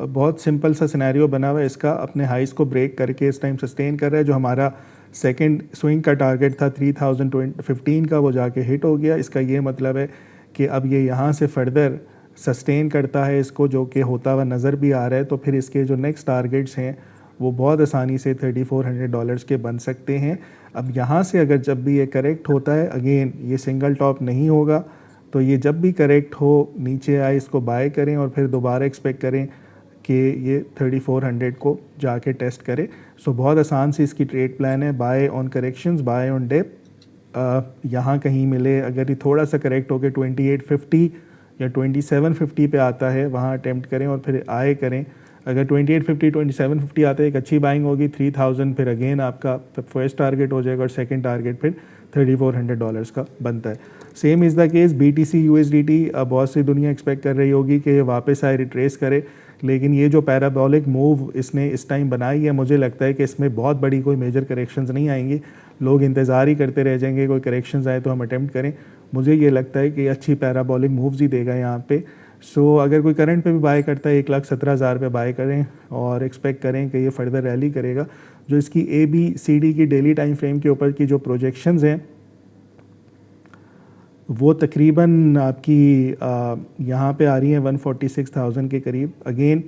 Speaker 2: बहुत सिंपल सा सिनेरियो बना हुआ है इसका। अपने हाइस को ब्रेक करके इस टाइम सस्टेन कर रहा है। जो हमारा सेकंड स्विंग का टारगेट था 3015 का, वो जाके हिट हो गया। इसका ये मतलब है कि अब ये यहाँ से फर्दर सस्टेन करता है इसको, जो कि होता हुआ नज़र भी आ रहा है, तो फिर इसके जो नेक्स्ट टारगेट्स हैं वो बहुत आसानी से $3,400 के बन सकते हैं। अब यहाँ से अगर जब भी ये करेक्ट होता है, अगेन ये सिंगल टॉप नहीं होगा, तो ये जब भी करेक्ट हो, नीचे आए, इसको बाय करें, और फिर दोबारा एक्सपेक्ट करें कि ये 3,400 को जाके टेस्ट करे। सो बहुत आसान सी इसकी ट्रेड प्लान है, buy on corrections, buy on dip. यहाँ कहीं मिले, अगर ये थोड़ा सा करेक्ट होकर 2850 या 2750 पे आता है, वहाँ अटेम्प्ट करें और फिर आए करें। अगर 2850 2750 आता है, एक अच्छी बाइंग होगी। 3000 फिर अगेन आपका फर्स्ट टारगेट हो जाएगा, और सेकंड टारगेट फिर $3,400 का बनता है। Same is the case BTC USDT। बहुत सी दुनिया एक्सपेक्ट कर रही होगी कि वापस आए, रिट्रेस करे, लेकिन ये जो पैराबोलिक मूव इसने इस टाइम बनाई है, मुझे लगता है कि इसमें बहुत बड़ी कोई मेजर करेक्शंस नहीं आएंगी। लोग इंतज़ार ही करते रह जाएंगे कोई करेक्शंस आए तो हम अटेम्प्ट करें। मुझे ये लगता है कि अच्छी पैराबोलिक मूव्स ही देगा यहाँ पे। सो अगर कोई करंट पे भी बाय करता है 1,17,000 पे बाय करें, और एक्सपेक्ट करें कि ये फर्दर रैली करेगा। जो इसकी ABCD की डेली टाइम फ्रेम के ऊपर की जो प्रोजेक्शंस हैं, वो तकरीबन आपकी यहाँ पे आ रही हैं 146,000 के करीब। अगेन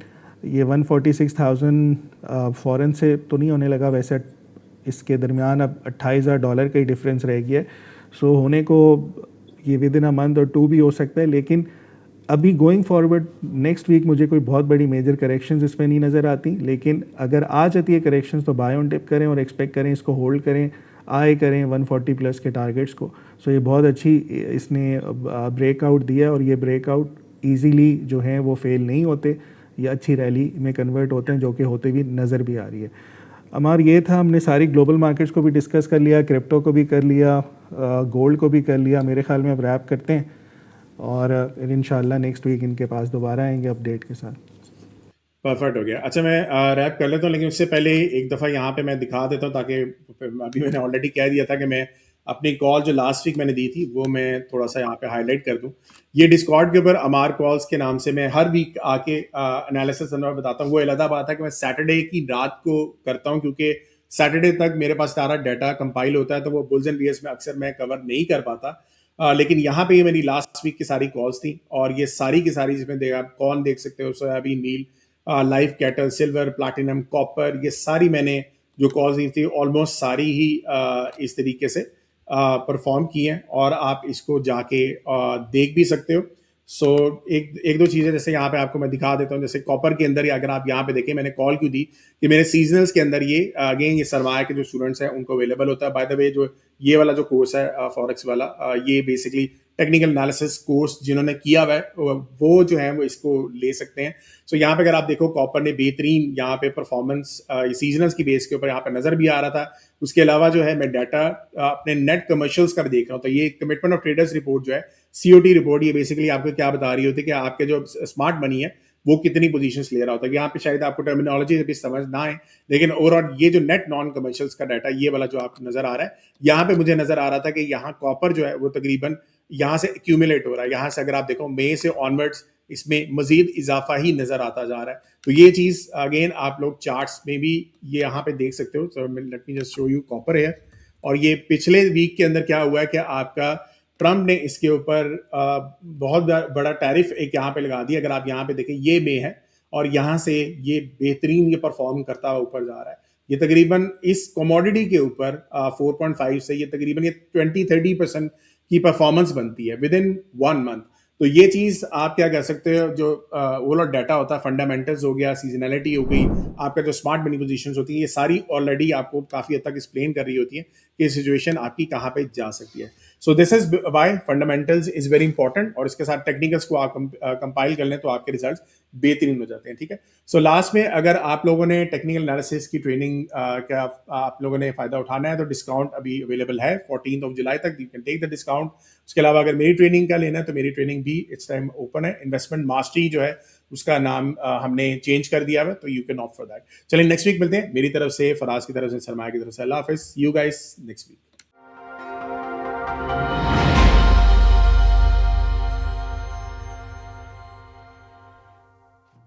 Speaker 2: ये 146,000 फ़ौरन से तो नहीं होने लगा, वैसे इसके दरमियान अब $28,000 का ही डिफरेंस रह गया है। सो होने को ये विद इन अ मंथ और 2 भी हो सकता है, लेकिन अभी गोइंग फॉरवर्ड नेक्स्ट वीक मुझे कोई बहुत बड़ी मेजर करेक्शंस इसमें नहीं नज़र आती। लेकिन अगर आ जाती है करेक्शंस तो बाय ऑन डिप करें और एक्सपेक्ट करें इसको होल्ड करें, आए करें 140 प्लस के टारगेट्स को। सो ये बहुत अच्छी इसने ब्रेकआउट दिया, और ये ब्रेकआउट इजीली जो हैं वो फेल नहीं होते, ये अच्छी रैली में कन्वर्ट होते हैं, जो कि होते भी नज़र भी आ रही है। हमारा ये था, हमने सारी ग्लोबल मार्केट्स को भी डिस्कस कर लिया, क्रिप्टो को भी कर लिया, गोल्ड को भी कर लिया। मेरे ख्याल में अब रैप करते हैं, और इंशाल्लाह नेक्स्ट वीक इनके पास दोबारा आएंगे अपडेट के साथ।
Speaker 1: परफेक्ट हो गया। अच्छा, मैं रैप कर लेता हूँ, लेकिन उससे पहले एक दफ़ा यहाँ पे मैं दिखा देता हूँ, ताकि अभी मैंने ऑलरेडी कह दिया था कि मैं अपनी कॉल जो लास्ट वीक मैंने दी थी वो मैं थोड़ा सा यहाँ पे हाईलाइट कर दूँ। ये डिस्कॉर्ड के ऊपर अमार कॉल्स के नाम से मैं हर वीक आके एनालिसिस बताता हूँ। वो अलग बात है कि मैं सैटरडे की रात को करता हूँ, क्योंकि सैटरडे तक मेरे पास सारा डाटा कंपाइल होता है, तो वो बुल्स एंड बियर्स में अक्सर मैं कवर नहीं कर पाता। लेकिन यहाँ पे ये मेरी लास्ट वीक की सारी कॉल्स थी, और ये सारी की सारी, जिसमें आप कौन देख सकते हो, soybean, meal, live cattle, silver, platinum, copper, ये सारी मैंने जो कॉल्स दी थी ऑलमोस्ट सारी ही इस तरीके से परफॉर्म की हैं और आप इसको जाके देख भी सकते हो। सो एक दो चीज़ें जैसे यहाँ पे आपको मैं दिखा देता हूँ, जैसे कॉपर के अंदर ही अगर आप यहाँ पे देखें, मैंने कॉल क्यों दी कि मेरे सीजनल्स के अंदर ये अगेन ये सरमाया के जो स्टूडेंट्स हैं उनको अवेलेबल होता है। बाय द वे जो ये वाला जो कोर्स है फॉरेक्स वाला, ये बेसिकली टेक्निकल एनालिसिस कोर्स जिन्होंने किया हुआ है वो जो है वो इसको ले सकते हैं। सो यहाँ पे अगर आप देखो कॉपर ने बेहतरीन यहाँ पे परफॉर्मेंस सीजनल्स की बेस के ऊपर यहाँ पे नजर भी आ रहा था। उसके अलावा जो है मैं डाटा अपने नेट कमर्शियल्स का भी देख रहा हूँ, तो ये कमिटमेंट ऑफ ट्रेडर्स रिपोर्ट जो है सीओटी रिपोर्ट, ये बेसिकली आपको क्या बता रही होती है कि आपके जो स्मार्ट मनी है वो कितनी पोजीशंस ले रहा होता है। यहाँ पे शायद आपको टर्मिनोलॉजी अभी समझ ना आए, लेकिन ओवरऑल ये जो नेट नॉन कमर्शियल्स का डाटा ये वाला जो आपको नजर आ रहा है, यहाँ पे मुझे नजर आ रहा था कि यहाँ कॉपर जो है वो तकरीबन यहाँ से एक्यूमुलेट हो रहा है। यहाँ से अगर आप देखो मई से ऑनवर्ड्स इसमें मजीद इजाफा ही नजर आता जा रहा है। तो ये चीज अगेन आप लोग चार्ट्स में भी ये यहाँ पे देख सकते हो। So let me just show you copper है, और ये पिछले वीक के अंदर क्या हुआ है कि आपका ट्रम्प ने इसके ऊपर बहुत बड़ा टैरिफ एक यहाँ पे लगा दिया। अगर आप यहाँ पे देखें ये मई है और यहाँ से ये बेहतरीन ये परफॉर्म करता हुआ ऊपर जा रहा है। ये तकरीबन इस कमोडिटी के ऊपर 4.5 से ये तकरीबन ये 20-30% की परफॉर्मेंस बनती है विद इन 1 मंथ। तो ये चीज आप क्या कर सकते हो, जो ओवरऑल डाटा होता है, फंडामेंटल्स हो गया, सीजनैलिटी हो गई, आपका जो स्मार्ट मनी पोजीशंस होती है, ये सारी ऑलरेडी आपको काफी हद तक एक्सप्लेन कर रही होती है कि सिचुएशन आपकी कहाँ पे जा सकती है। सो this is why fundamentals is very important, और इसके साथ टेक्निकल्स को आप कंपाइल कर लें तो आपके रिजल्ट्स बेहतरीन हो जाते हैं। ठीक है। सो लास्ट में अगर आप लोगों ने टेक्निकल एनालिसिस की ट्रेनिंग का आप लोगों ने फायदा उठाना है तो डिस्काउंट अभी अवेलेबल है 14 जुलाई तक, you can take the discount. उसके अलावा अगर मेरी ट्रेनिंग का लेना है तो मेरी ट्रेनिंग भी इस टाइम ओपन है। इन्वेस्टमेंट मास्टरी जो है उसका नाम हमने चेंज कर दिया है, तो you can opt for that. चलिए नेक्स्ट वीक मिलते हैं। मेरी तरफ से, फराज की तरफ से, सरमाया की तरफ से अल्लाह हाफिज। You guys next week.